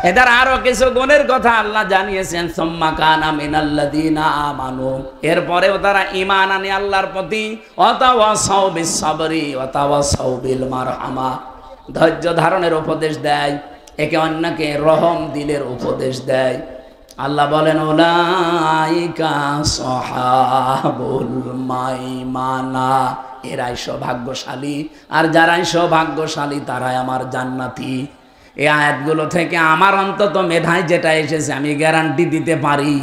এদের আরো কিছু গুণের কথা আল্লাহ জানিয়েছেন, সুম্মা কানা মিনাল্লাযীনা আমানু। এরপরেও তারা ঈমান আনে আল্লাহর প্রতি, ওয়াতাওয়াসাউ বিস-সাবরি ওয়াতাওয়াসাউ বিল মারহামা। ধৈর্য ধারণের উপদেশ দেয়, একে অন্যকে রহম দিলের উপদেশ দেয়। আল্লাহ বলেন, উলাইকা সাহাবুল মাইমানা, এরাই সৌভাগ্যশালী, আর যারাই সৌভাগ্যশালী তারাই আমার জান্নাতি। এই আয়াতগুলো থেকে আমার অন্তত মেধায় যেটা এসেছে, আমি গ্যারান্টি দিতে পারি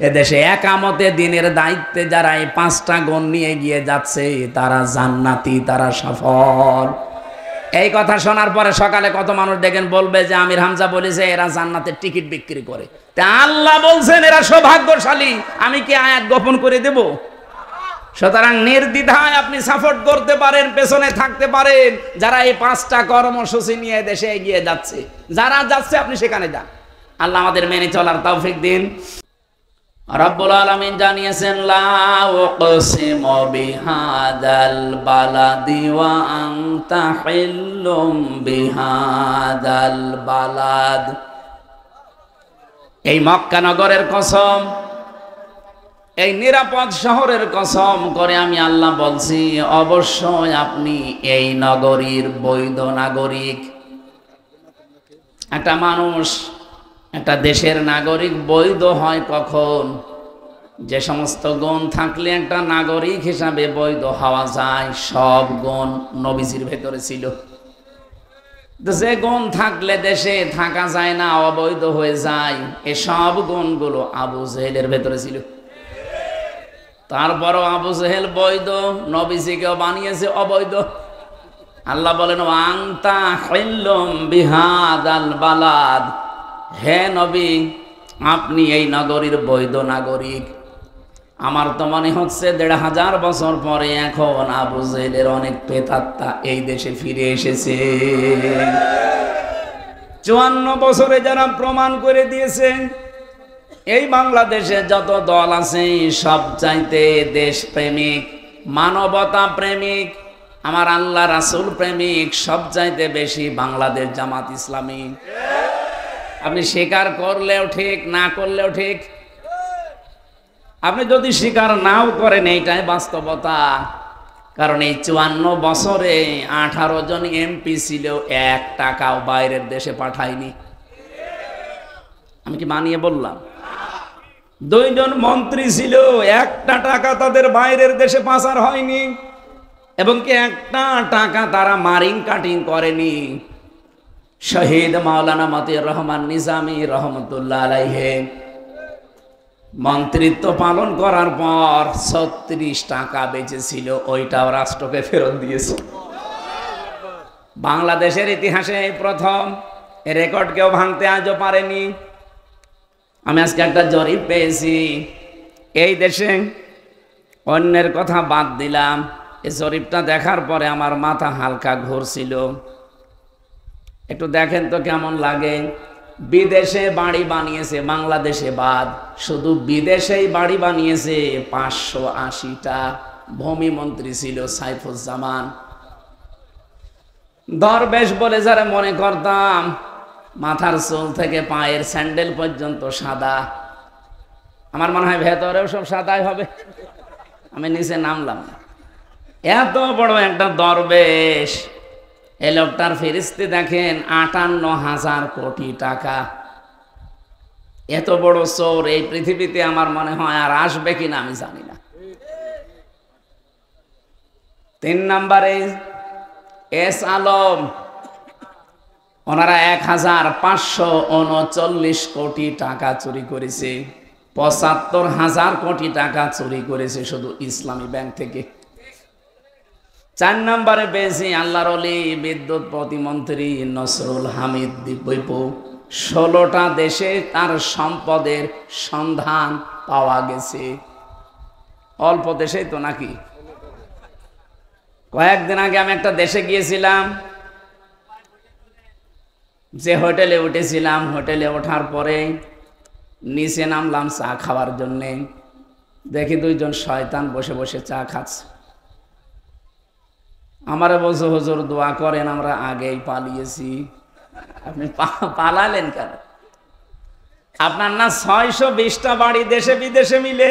এদেশে একামতে দিনের দায়িত্বে যারা এই 5টা গুণ নিয়ে গিয়ে যাচ্ছে, তারা জান্নাতি, তারা সফল। এই কথা শোনার পরে সকালে কত মানুষ দেখেন বলবে যে আমির হামজা বলেছে এরা জান্নাতের টিকিট বিক্রি করে। তা আল্লাহ বলছেন এরা সৌভাগ্যশালী, আমি কি আয়াত গোপন করে দেব? সুতরাং নির্দ্বিধায় আপনি সাপোর্ট করতে পারেন, পেছনে থাকতে পারেন যারা এই 5টা কর্মসূচি নিয়ে দেশে এগিয়ে যাচ্ছে। যারা যাচ্ছে আপনি সেখানে যান। আল্লাহ আমাদের মেনে চলার তৌফিক দিন। রব্বুল আলামিন জানিয়েছেন, লা উকসিমু বিহাদাল বালাদি ওয়া আনতা হিল্লুম বিহাদাল বালাদ। এই মক্কা নগরের কসম, এই নিরাপদ শহরের কসম করে আমি আল্লাহ বলছি, অবশ্যই আপনি এই নগরীর বৈধ নাগরিক। একটা মানুষ, একটা দেশের নাগরিক বৈধ হয় কখন? যে সমস্ত গুণ থাকলে একটা নাগরিক হিসাবে বৈধ হওয়া যায়, সব গুণ নবীজির ভেতরে ছিল। যে গুণ থাকলে দেশে থাকা যায় না, অবৈধ হয়ে যায়, এসব গুণগুলো আবু জেহেলের ভেতরে ছিল। তারপরও আবু জেহেল বৈধ, নবীজিকেও বানিয়েছে অবৈধ। আল্লাহ বলেন আনতা হিল্লুম বিহাদাল বালাদ, হে নবী আপনি এই নগরীর বৈধ নাগরিক। আমার তো মনে হচ্ছে ১৫০০ বছর পরে এখন আবু জেহেলের অনেক প্রেতাত্মা এই দেশে ফিরে এসেছে। ৫৪ বছরে যারা প্রমাণ করে দিয়েছে এই বাংলাদেশে যত দল আছে সব চাইতে দেশ প্রেমিক, মানবতা প্রেমিক, আমার আল্লাহ রাসূল প্রেমিক সব চাইতে বেশি বাংলাদেশ জামাত ইসলামী। আপনি স্বীকার করলেও ঠিক, না করলেও ঠিক। আপনি যদি স্বীকার নাও করেন এইটাই বাস্তবতা, কারণ এই ৫৪ বছরে ১৮ জন এমপি ছিল, ১ টাকাও বাইরের দেশে পাঠায়নি। আমি কি মানিয়ে বললাম? ২ জন মন্ত্রী ছিল, ১টা টাকা তাদের বাইরের দেশে পাচার হয়নি, এবং কি ১টা টাকা তারা মারিং কাটিং করেনি। শহীদ মাওলানা মতিউর রহমান নিজামী রহমতুল্লাহ আলাইহি মন্ত্রিত্ব পালন করার পর ৩৬ টাকা বেঁচেছিল, ওইটাও রাষ্ট্রকে ফেরত দিয়েছে। বাংলাদেশের ইতিহাসে এই প্রথম, এ রেকর্ড কেউ ভাঙতে আজও পারেনি। আমি আজকে একটা জরিপ পেয়েছি এই দেশে, অন্যের কথা বাদ দিলাম, এই জরিপটা দেখার পরে আমার মাথা হালকা ঘুরছিল। একটু দেখেন তো কেমন লাগে। বিদেশে বাড়ি বানিয়েছে, বাংলাদেশে বাদ, শুধু বিদেশেই বাড়ি বানিয়েছে ৫৮০টা। ভূমি মন্ত্রী ছিল সাইফুজ্জামান। দরবেশ বলে যারা মনে করতাম, মাথার চুল থেকে পায়ের স্যান্ডেল পর্যন্ত সাদা। আমার মনে হয় ভেতরেও সব সাদাই হবে। আমি নিচে নামলাম না। এত বড় একটা দরবেশ, এই লোকটার ফেরেশতে দেখেন ৫৮,০০০ কোটি টাকা। এত বড় চোর এই পৃথিবীতে আমার মনে হয় আর আসবে কিনা আমি জানি না। ৩ নম্বরে এস আলম, ওনারা ১৫৩৯ কোটি টাকা চুরি করেছে, ৭৫,০০০ কোটি টাকা চুরি করেছে শুধু ইসলামী ব্যাংক থেকে। ৪ নম্বরে পেয়েছি আল্লাহর ওলি বিদ্যুৎ প্রতিমন্ত্রী নসরুল হামিদ দিব্যপু। ১৬টা দেশে তার সম্পদের সন্ধান পাওয়া গেছে। অল্প দেশেই তো নাকি। কয়েকদিন আগে আমি একটা দেশে গিয়েছিলাম, যে হোটেলে উঠেছিলাম, হোটেলে ওঠার পরে নিচে নামলাম চা খাওয়ার জন্যে। দেখি ২ জন শয়তান বসে বসে চা খাচ্ছে। আমারে বলছে হুজুর দোয়া করেন, আমরা আগেই পালিয়েছি। আপনি পালালেন কেন? আপনার না ৬২০টা বাড়ি দেশে বিদেশে মিলে,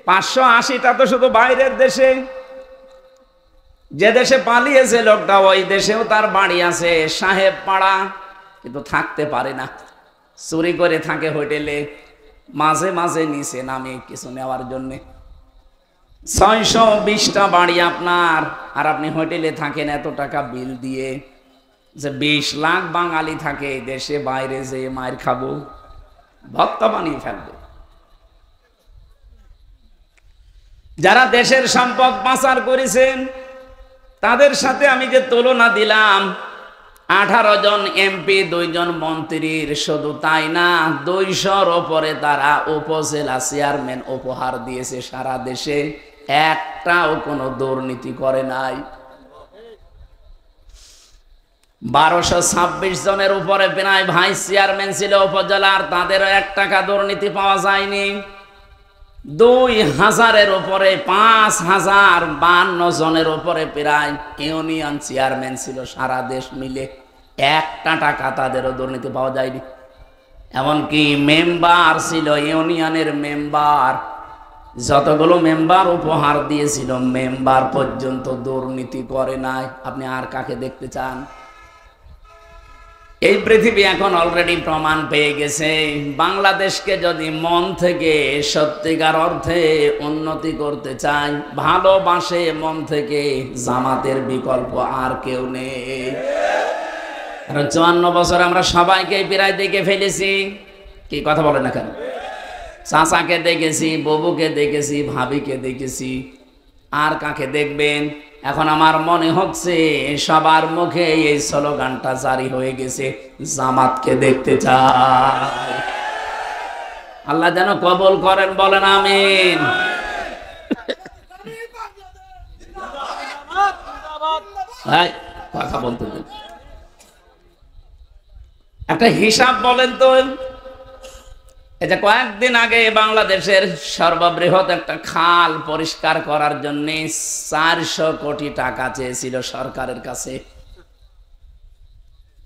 ৫৮০টা তো শুধু বাইরের দেশে। যে দেশে পালিয়েছে লোকটা, ওই দেশেও তার বাড়ি আছে সাহেব পাড়া, কিন্তু থাকতে পারে না, চুরি করে থাকে হোটেলে, মাঝে মাঝে নিচে নামে কিছু নেওয়ার জন্যে। ৬২০টা বাড়ি আপনার, আর আপনি হোটেলে থাকেন এত টাকা বিল দিয়ে। যে ২০ লাখ বাঙালি থাকে দেশে, বাইরে যে মায়ের খাবো, ভক্ত বানিয়ে ফেলবে। যারা দেশের সম্পদ পাচার করেছেন তাদের সাথে আমি যে তুলনা দিলাম, ১৮ জন এমপি, ২ জন মন্ত্রীর, শুধু তাই না ২০০-র ওপরে তারা উপজেলা চেয়ারম্যান উপহার দিয়েছে সারা দেশে, একটাও কোনো দুর্নীতি করে নাই। ১২২৬ জনের উপরে প্রায় ভাইস চেয়ারম্যান ছিল উপজেলার, তাদেরও ১ টাকা দুর্নীতি পাওয়া যায়নি। ২০০০-এর উপরে ৫,০৫২ জনের উপরে প্রায় ইউনিয়ন চেয়ারম্যান ছিল সারা দেশ মিলে, ১টা টাকা তাদেরও দুর্নীতি পাওয়া যায়নি। এমনকি মেম্বার ছিল, ইউনিয়নের মেম্বার, যতগুলো মেম্বার উপহার দিয়েছিল মেম্বার পর্যন্ত দুর্নীতি করে নাই। আপনি আর কাকে দেখতে চান? এই পৃথিবী এখন অলরেডি প্রমাণ পেয়ে গেছে, বাংলাদেশকে যদি মন থেকে সত্যিকার অর্থে উন্নতি করতে চাই, ভালোবাসে মন থেকে, জামাতের বিকল্প আর কেউ নেই। কারণ ৫৪ বছর আমরা সবাইকে প্রায় দেখে ফেলেছি। কি কথা বলে না কেন? চাচাকে দেখেছি, ববুকে দেখেছি, ভাবিকে দেখেছি, আর কাকে দেখবেন? এখন আমার মনে হচ্ছে সবার মুখে এই স্লোগানটা জারি হয়ে গেছে, জামাতকে দেখতে চাই। আল্লাহ যেন কবুল করেন, বলেন আমিন। কথা বলতে দেন। একটা হিসাব বলেন তো, এই যে কয়েকদিন আগে বাংলাদেশের সর্ববৃহৎ একটা খাল পরিষ্কার করার জন্য 400 কোটি টাকা চেয়েছিল সরকারের কাছে।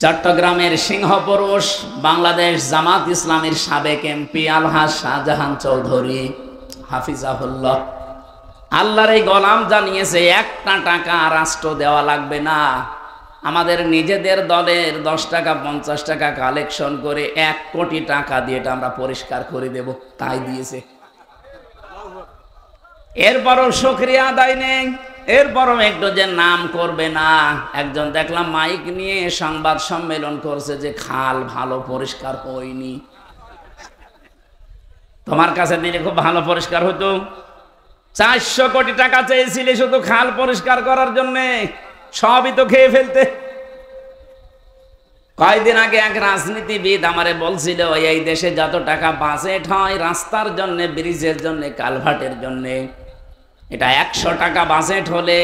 চট্টগ্রামের সিংহপুরুষ বাংলাদেশ জামাত ইসলামের সাবেক এমপি আলহাজ শাহজাহান চৌধুরী হাফিজাহুল্লাহ, আল্লাহর এই গোলাম জানিয়েছে একটা টাকা রাষ্ট্র দেওয়া লাগবে না, আমাদের নিজেদের দলের 10 টাকা 50 টাকা কালেকশন করে 1 কোটি টাকা দিয়ে এটা আমরা পরিষ্কার করে দেব। তাই দিয়েছে। এরপরও শুকরিয়া আদায় নেই, এরপরও একটু যে নাম করবে না। একজন দেখলাম মাইক নিয়ে সংবাদ সম্মেলন করছে যে খাল ভালো পরিষ্কার হয়নি। তোমার কাছে দিলে খুব ভালো পরিষ্কার হতো। 400 কোটি টাকা চেয়েছিলে শুধু খাল পরিষ্কার করার জন্য, সবই তো খেয়ে ফেলতে। কয়েকদিন আগে এক রাজনীতিবিদ আমারে বলছিল এই দেশে যত টাকা বাজেট হয় রাস্তার জন্য, ব্রিজের জন্য, কালভার্টের জন্য, এটা 100 টাকা বাজেট হলে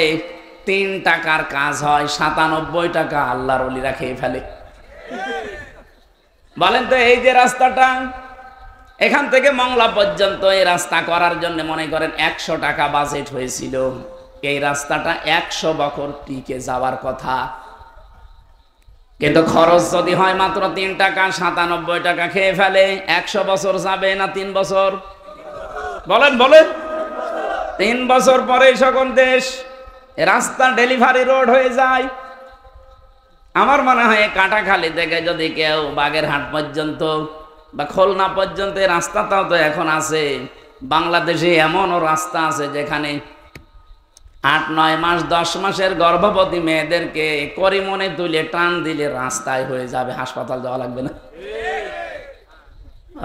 3 টাকার কাজ হয়, 97 টাকা আল্লাহর ওলিরা খেয়ে ফেলে। বলেন তো, এই যে রাস্তাটা এখান থেকে মংলা পর্যন্ত এই রাস্তা করার জন্য মনে করেন 100 টাকা বাজেট হয়েছিল, এই রাস্তাটা 100 বছর টিকে যাওয়ার কথা, কিন্তু খরচ যদি হয় মাত্র 3 টাকা, 97 টাকা খেয়ে ফেলে। 100 বছর যাবে না 3 বছর? বলেন বলেন। 3 বছর পরে সকল দেশ রাস্তা ডেলিভারি রোড হয়ে যায়। আমার মনে হয় কাটাখালী থেকে যদি কেউ বাগেরহাট পর্যন্ত বা খুলনা পর্যন্ত রাস্তাটাও তো এখন আছে। বাংলাদেশে এমনও রাস্তা আছে যেখানে 8, 9 মাস 10 মাসের গর্ভবতী মেয়েদেরকে করিমনে তুলে টান দিলে রাস্তায় হয়ে যাবে, হাসপাতাল যাওয়া লাগবে না।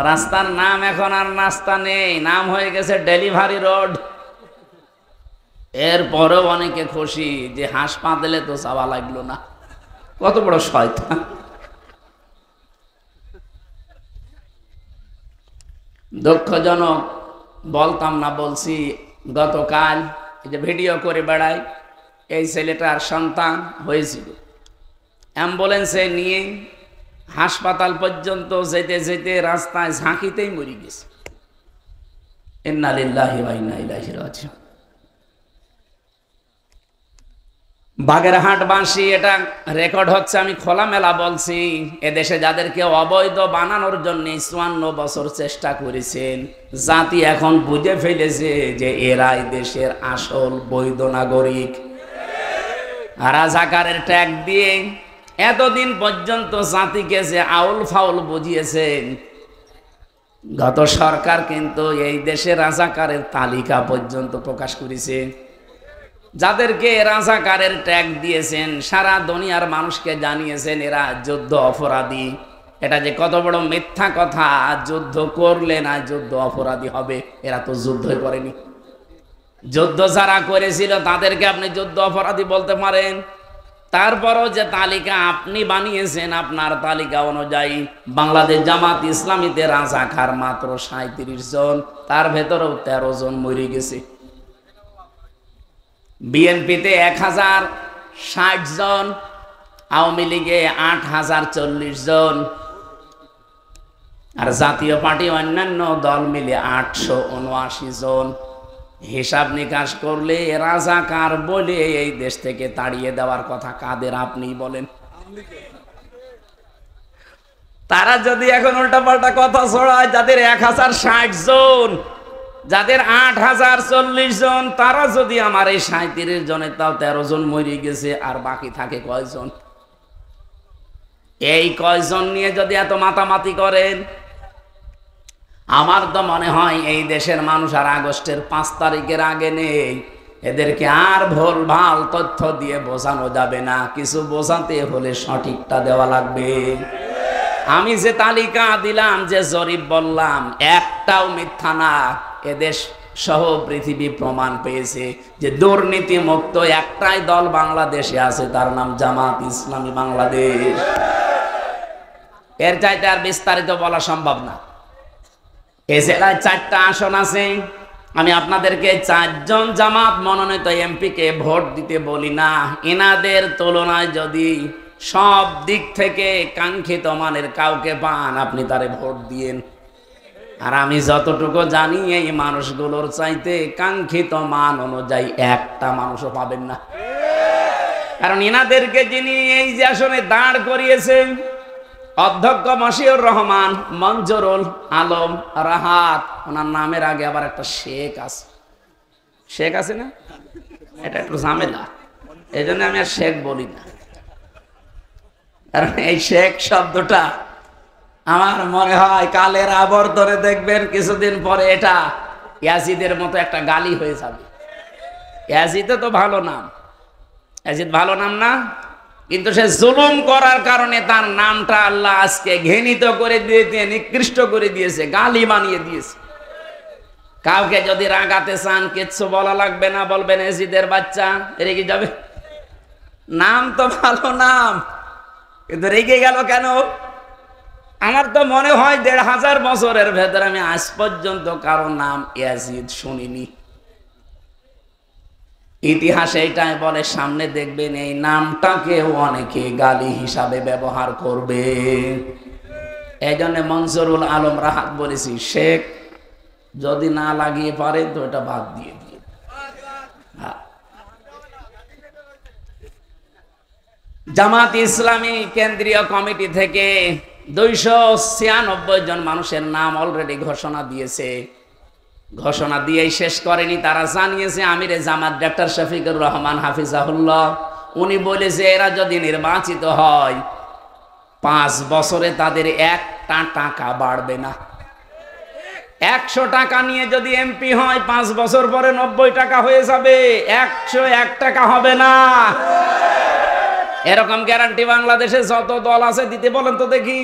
রাস্তার নাম এখন আর রাস্তা নেই, নাম হয়ে গেছে ডেলিভারি রোড। এরপরেও অনেকে খুশি যে হাসপাতালে তো যাওয়া লাগলো না। কত বড় শয়তান! দুঃখজনক, বলতাম না বলছি, গতকাল এই যে ভিডিও করে বেড়ায়, এই ছেলেটার সন্তান হয়েছিল, অ্যাম্বুলেন্সে নিয়ে হাসপাতাল পর্যন্ত যেতে যেতে রাস্তায় ঝাঁকিতেই মরে গেছে। ইন্না লিল্লাহি ওয়া ইন্না ইলাইহি রাজিউন। বাগেরহাটবাসী, এটা রেকর্ড হচ্ছে, আমি খোলামেলা বলছি, এদেশে যাদেরকে অবৈধ বানানোর জন্য 54 বছর চেষ্টা করেছেন, জাতি এখন বুঝে ফেলেছে যে এরাই দেশের আসল বৈধ নাগরিক। রাজাকারের ট্যাগ দিয়ে এতদিন পর্যন্ত জাতিকে যে আউল ফাউল বুঝিয়েছেন, গত সরকার কিন্তু এই দেশে রাজাকারের তালিকা পর্যন্ত প্রকাশ করেছে। যাদেরকে রাজাকারের ট্যাগ দিয়েছেন, সারা দুনিয়ার মানুষকে জানিয়েছেন এরা যুদ্ধ অপরাধী। এটা যে কত বড় মিথ্যা কথা, যুদ্ধ করলে না যুদ্ধ অপরাধী হবে, এরা তো যুদ্ধই করেনি। যুদ্ধ যারা করেছিল তাদেরকে আপনি যুদ্ধ অপরাধী বলতে পারেন। তারপরও যে তালিকা আপনি বানিয়েছেন, আপনার তালিকা অনুযায়ী বাংলাদেশ জামাত ইসলামীতে রাজাকার মাত্র 37 জন, তার ভেতরেও 13 জন মরে গেছে। বিএনপিতে 1060 জন, আওয়ামী লীগে 8040 জন, আর জাতীয় পার্টি অন্যান্য দল মিলে 879 জন। হিসাব নিকাশ করলে রাজাকার বলে এই দেশ থেকে তাড়িয়ে দেওয়ার কথা কাদের? আপনি বলেন। তারা যদি এখন উল্টাপাল্টা কথা ছড়ায়, যাদের 1060 জন, যাদের 8040 জন, তারা যদি আমার এই 37 জনের তাও 13 জন মরে গেছে, আর বাকি থাকে কয়জন? এই কয়জন নিয়ে যদি এত মাতামাতি করেন, আমার তো মনে হয় এই দেশের মানুষ আর আগস্টের 5 তারিখের আগে নেই। এদেরকে আর ভুল ভাল তথ্য দিয়ে বোঝানো যাবে না, কিছু বোঝাতে হলে সঠিকটা দেওয়া লাগবে। আমি যে তালিকা দিলাম, যে জরিপ বললাম, একটাও মিথ্যা না। এদেশ সহ পৃথিবী প্রমাণ পেয়েছে যে দুর্নীতি মুক্ত একটাই দল বাংলাদেশে আছে, তার নাম জামাত ইসলামী বাংলাদেশ। এর চাইতে আর বিস্তারিত বলা সম্ভব না। এই জেলায় 4টা আসন আছে। আমি আপনাদেরকে 4 জন জামাত মনোনীত এমপিকে ভোট দিতে বলি না। এনাদের তুলনায় যদি সব দিক থেকে কাঙ্ক্ষিত মানের কাউকে পান, আপনি তারে ভোট দিয়েন। আর আমি যতটুকু জানি, এই মানুষগুলোর চাইতে কাঙ্ক্ষিত মান অনুযায়ী একটা মানুষও পাবেন না। কারণ এনাদেরকে যিনি এই যে আসনে দাঁড় করিয়েছেন, অধ্যক্ষ মশিউর রহমান, মঞ্জুরুল আলম রাহাত, ওনার নামের আগে আবার একটা শেখ আছে। শেখ আছে না? এটা একটু ঝামেলা, এই জন্য আমি আর শেখ বলি না। কারণ এই শেখ শব্দটা আমার মনে হয় কালের আবর্তনে দেখবেন কিছুদিন পরে এটা ইয়াজিদের মতো একটা গালি হয়ে যাবে। ইয়াজিদ তো ভালো নাম, ইয়াজিদ ভালো নাম না, কিন্তু সে জুলুম করার কারণে তার নামটা আল্লাহ আজকে ঘৃণিত করে দিয়েছে, নিকৃষ্ট করে দিয়েছে, গালি বানিয়ে দিয়েছে। কাউকে যদি রাগাতে চান, কিচ্ছু বলা লাগবে না, বলবেন ইয়াজিদের বাচ্চা, রেগে যাবে। নাম তো ভালো নাম, কিন্তু রেগে গেল কেন? আমার তো মনে হয় 1500 বছরের ভেতরে আমি আজ পর্যন্ত কারো নাম ইয়াজিদ শুনিনি। ইতিহাসে এটাই বলে, সামনে দেখবেন এই নামটাকেও অনেকে গালি হিসাবে ব্যবহার করবে। এই জন্য মনজুরুল আলম রাহাত বলেছি, শেখ যদি না লাগিয়ে পারে তো এটা বাদ দিয়ে দিয়ে। জামাত ইসলামী কেন্দ্রীয় কমিটি থেকে 296 জন মানুষের নাম অলরেডি ঘোষণা দিয়েছে। ঘোষণা দিয়েই শেষ করেনি, তারা জানিয়েছে আমিরে জামাত ডক্টর শফিকুর রহমান হাফিজাহুল্লাহ, উনি বলেছে এরা যদি নির্বাচিত হয় 5 বছরে তাদের 1টা টাকা বাড়বে না। 100 টাকা নিয়ে যদি এমপি হয় 5 বছর পরে 90 টাকা হয়ে যাবে, 101 টাকা হবে না। এরকম গ্যারান্টি বাংলাদেশে যত দল আছে দিতে বলেন তো দেখি।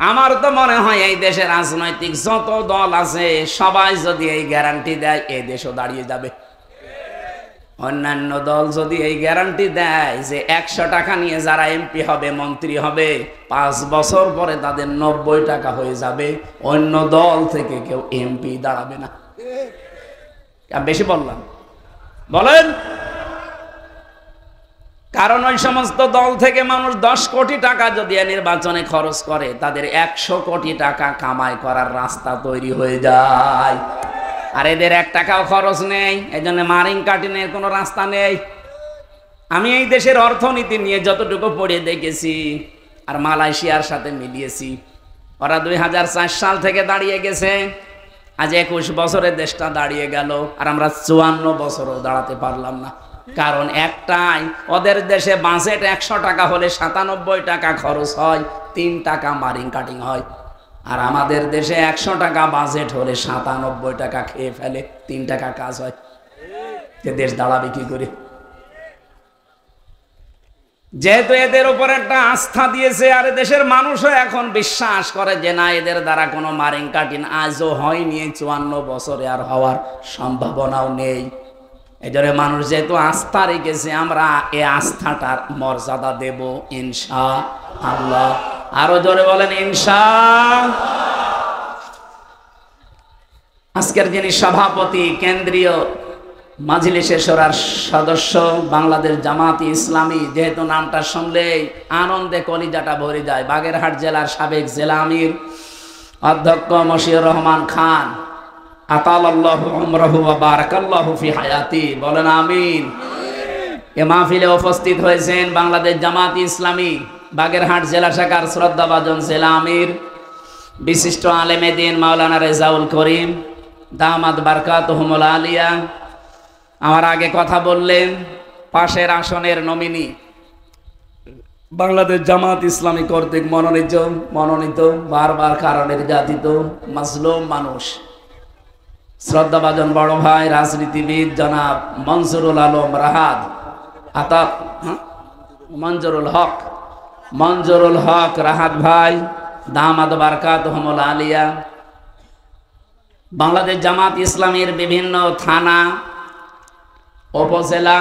আমার তো মনে হয় এই দেশের রাজনৈতিক যত দল আছে সবাই যদি এই গ্যারান্টি দেয়, এই দেশও দাঁড়িয়ে যাবে। অন্যান্য দল যদি এই গ্যারান্টি দেয় যে 100 টাকা নিয়ে যারা এমপি হবে, মন্ত্রী হবে, 5 বছর পরে তাদের 90 টাকা হয়ে যাবে, অন্য দল থেকে কেউ এমপি দাঁড়াবে না। বেশি বললাম? বলেন। কারণ ওই সমস্ত দল থেকে মানুষ 10 কোটি টাকা যদি নির্বাচনে খরচ করে, তাদের 100 কোটি টাকা কামাই করার রাস্তা তৈরি হয়ে যায়। আর এদের 1 টাকাও খরচ নেই, এই জন্য মারিং কাটিনের কোনো রাস্তা নেই। আমি এই দেশের অর্থনীতি নিয়ে যতটুকু পড়ে দেখেছি আর মালয়েশিয়ার সাথে মিলিয়েছি, ওরা 2004 সাল থেকে দাঁড়িয়ে গেছে, আজ 21 বছরে দেশটা দাঁড়িয়ে গেল, আর আমরা 54 বছরও দাঁড়াতে পারলাম না। কারণ একটাই, ওদের দেশে বাজেট 100 টাকা হলে 97 টাকা খরচ হয়, 3 টাকা মারিং কাটিং হয়। আর আমাদের দেশে 100 টাকা বাজেট হলে 97 টাকা খেয়ে ফেলে, 3 টাকা কাজ হয়। যে দেশ দাঁড়াবে কি করে? যেহেতু এদের উপর একটা আস্থা দিয়েছে, আর দেশের মানুষও এখন বিশ্বাস করে যে না, এদের দ্বারা কোনো মারিং কাটিং আজও হয়নি, 54 বছরে আর হওয়ার সম্ভাবনাও নেই। এই জন্য মানুষ যেহেতু আস্থা রেখেছে, আমরা এই আস্থাটার মর্যাদা দেব ইনশাআল্লাহ। আরো জোরে বলেন ইনশাআল্লাহ। আজকের যিনি সভাপতি, কেন্দ্রীয় মাজলিসে শোরার সদস্য, বাংলাদেশ জামাত ইসলামী, যেহেতু নামটা শুনলেই আনন্দে কলিজাটা ভরে যায়, বাগেরহাট জেলার সাবেক জেলা আমির অধ্যক্ষ মশিউর রহমান খান, আতালাল্লাহু উমরাহু ওয়া বারাকাল্লাহু ফি হায়াতি, বলেন আমিন। এ মাহফিলে উপস্থিত হয়েছেন বাংলাদেশ জামাত ইসলামী বাগেরহাট জেলা শাখার শ্রদ্ধাভাজন জেলা আমির, বিশিষ্ট আলেমে দ্বীন মাওলানা রেজাউল করিম দামাত বারকাতুহুমুল আলিয়া। আমার আগে কথা বললেন পাশের আসনের নমিনি, বাংলাদেশ জামাত ইসলামী কর্তৃক মনোনীত বারবার কারণের জাতিত মাজলুম মানুষ, শ্রদ্ধাভাজন বড় ভাই রাজনীতিবিদ জনাব মনজুরুল আলম রাহাত, মঞ্জুরুল হক, মঞ্জুরুল হক রাহাত ভাই, দামাদ বারকাতুহুমুল আলিয়া। বাংলাদেশ জামাত ইসলামীর বিভিন্ন থানা, উপজেলা,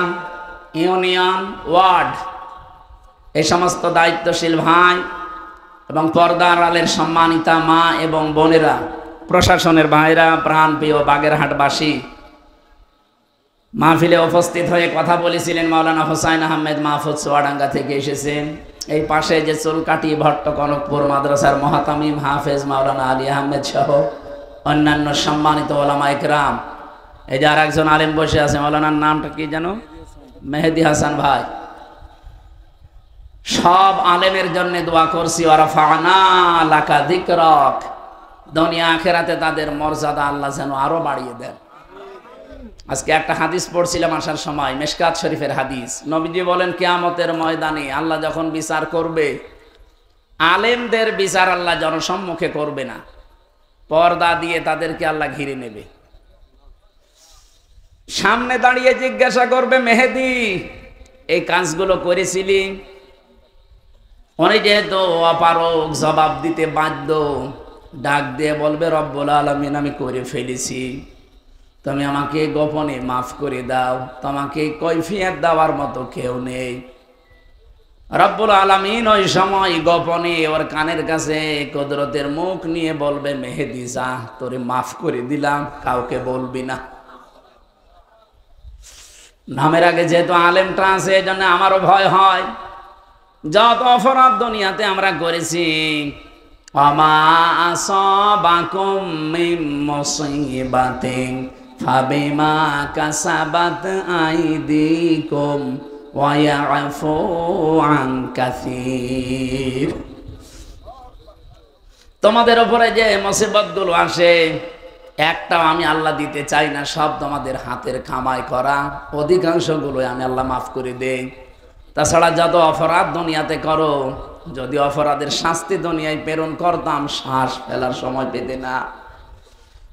ইউনিয়ন, ওয়ার্ড, এই সমস্ত দায়িত্বশীল ভাই এবং পর্দার আলের সম্মানিতা মা এবং বোনেরা, প্রশাসনের ভাইরা, প্রাণপ্রিয় বাগেরহাটবাসী, মাহফিলে উপস্থিত হয়ে কথা বলেছিলেন মাওলানা হোসাইন আহমেদ মাহফুজ চুয়াডাঙ্গা থেকে এসেছেন। এই পাশে যে চুলকাটি ভট্ট কনকপুর মাদ্রাসার মহাতামিম হাফেজ মাওলানা আলী আহমেদ সহ অন্যান্য সম্মানিত ওলামা ইকরাম। এই যে আর একজন আলেম বসে আছে, মাওলানার নামটা কি জানো? মেহেদি হাসান ভাই। সব আলেমের জন্য দোয়া করছি, ওয়ারাফা'না লাকা যিকরাক, দুনিয়া আখিরাতে তাদের মর্যাদা আল্লাহ যেন আরো বাড়িয়ে দেন। আজকে একটা হাদিস পড়ছিলাম আসার সময়, মিশকাত শরীফের হাদিস। নবীজি বলেন কিয়ামতের ময়দানে আল্লাহ যখন বিচার করবে, আলেমদের বিচার আল্লাহ জনসম্মুখে করবে না, পর্দা দিয়ে তাদেরকে আল্লাহ ঘিরে নেবে। সামনে দাঁড়িয়ে জিজ্ঞাসা করবে, মেহেদি এই কাজগুলো করেছিলি? উনি যেহেতু অপারগ, জবাব দিতে বাধ্য, ডাক দিয়ে বলবে, রব্বুল আলামিন আমি করে ফেলেছি, তুমি আমাকে গোপনে মাফ করে দাও, তোমাকে কৈফিয়ত দেওয়ার মতো কেউ নেই। রব্বুল আলামিন ওই সময় গোপনে ওর কানের কাছে কুদরতের মুখ নিয়ে বলবে, মেহেদি যা, তোরে মাফ করে দিলাম, কাউকে বলবি না। নামের আগে যেহেতু আলেমটা আছে, এই জন্য আমারও ভয় হয়। যত অপরাধ দুনিয়াতে আমরা করেছি, আমা আসাবাকুম মিন মুসিবাতিন ফাবিমা কাসাবাত আইদিকুম ওয়া ইয়াফু আন কাসীর। তোমাদের উপরে যে মুসিবতগুলো আসে, একটাও আমি আল্লাহ দিতে চাই না, সব তোমাদের হাতের কামাই করা, অধিকাংশগুলোই আমি আল্লাহ মাফ করে দেই। তাছাড়া যত অপরাধ দুনিয়াতে করো, যদি অপরাধের শাস্তি দুনিয়ায় প্রেরণ করতাম, শ্বাস ফেলার সময় পেতে না।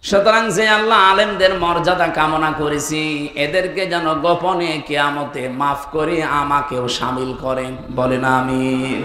সুতরাং যে আল্লাহ আলেমদের মর্যাদা কামনা করেছি, এদেরকে যেন গোপনে কিয়ামতে মাফ করে আমাকেও শামিল করেন, বলেন আমিন।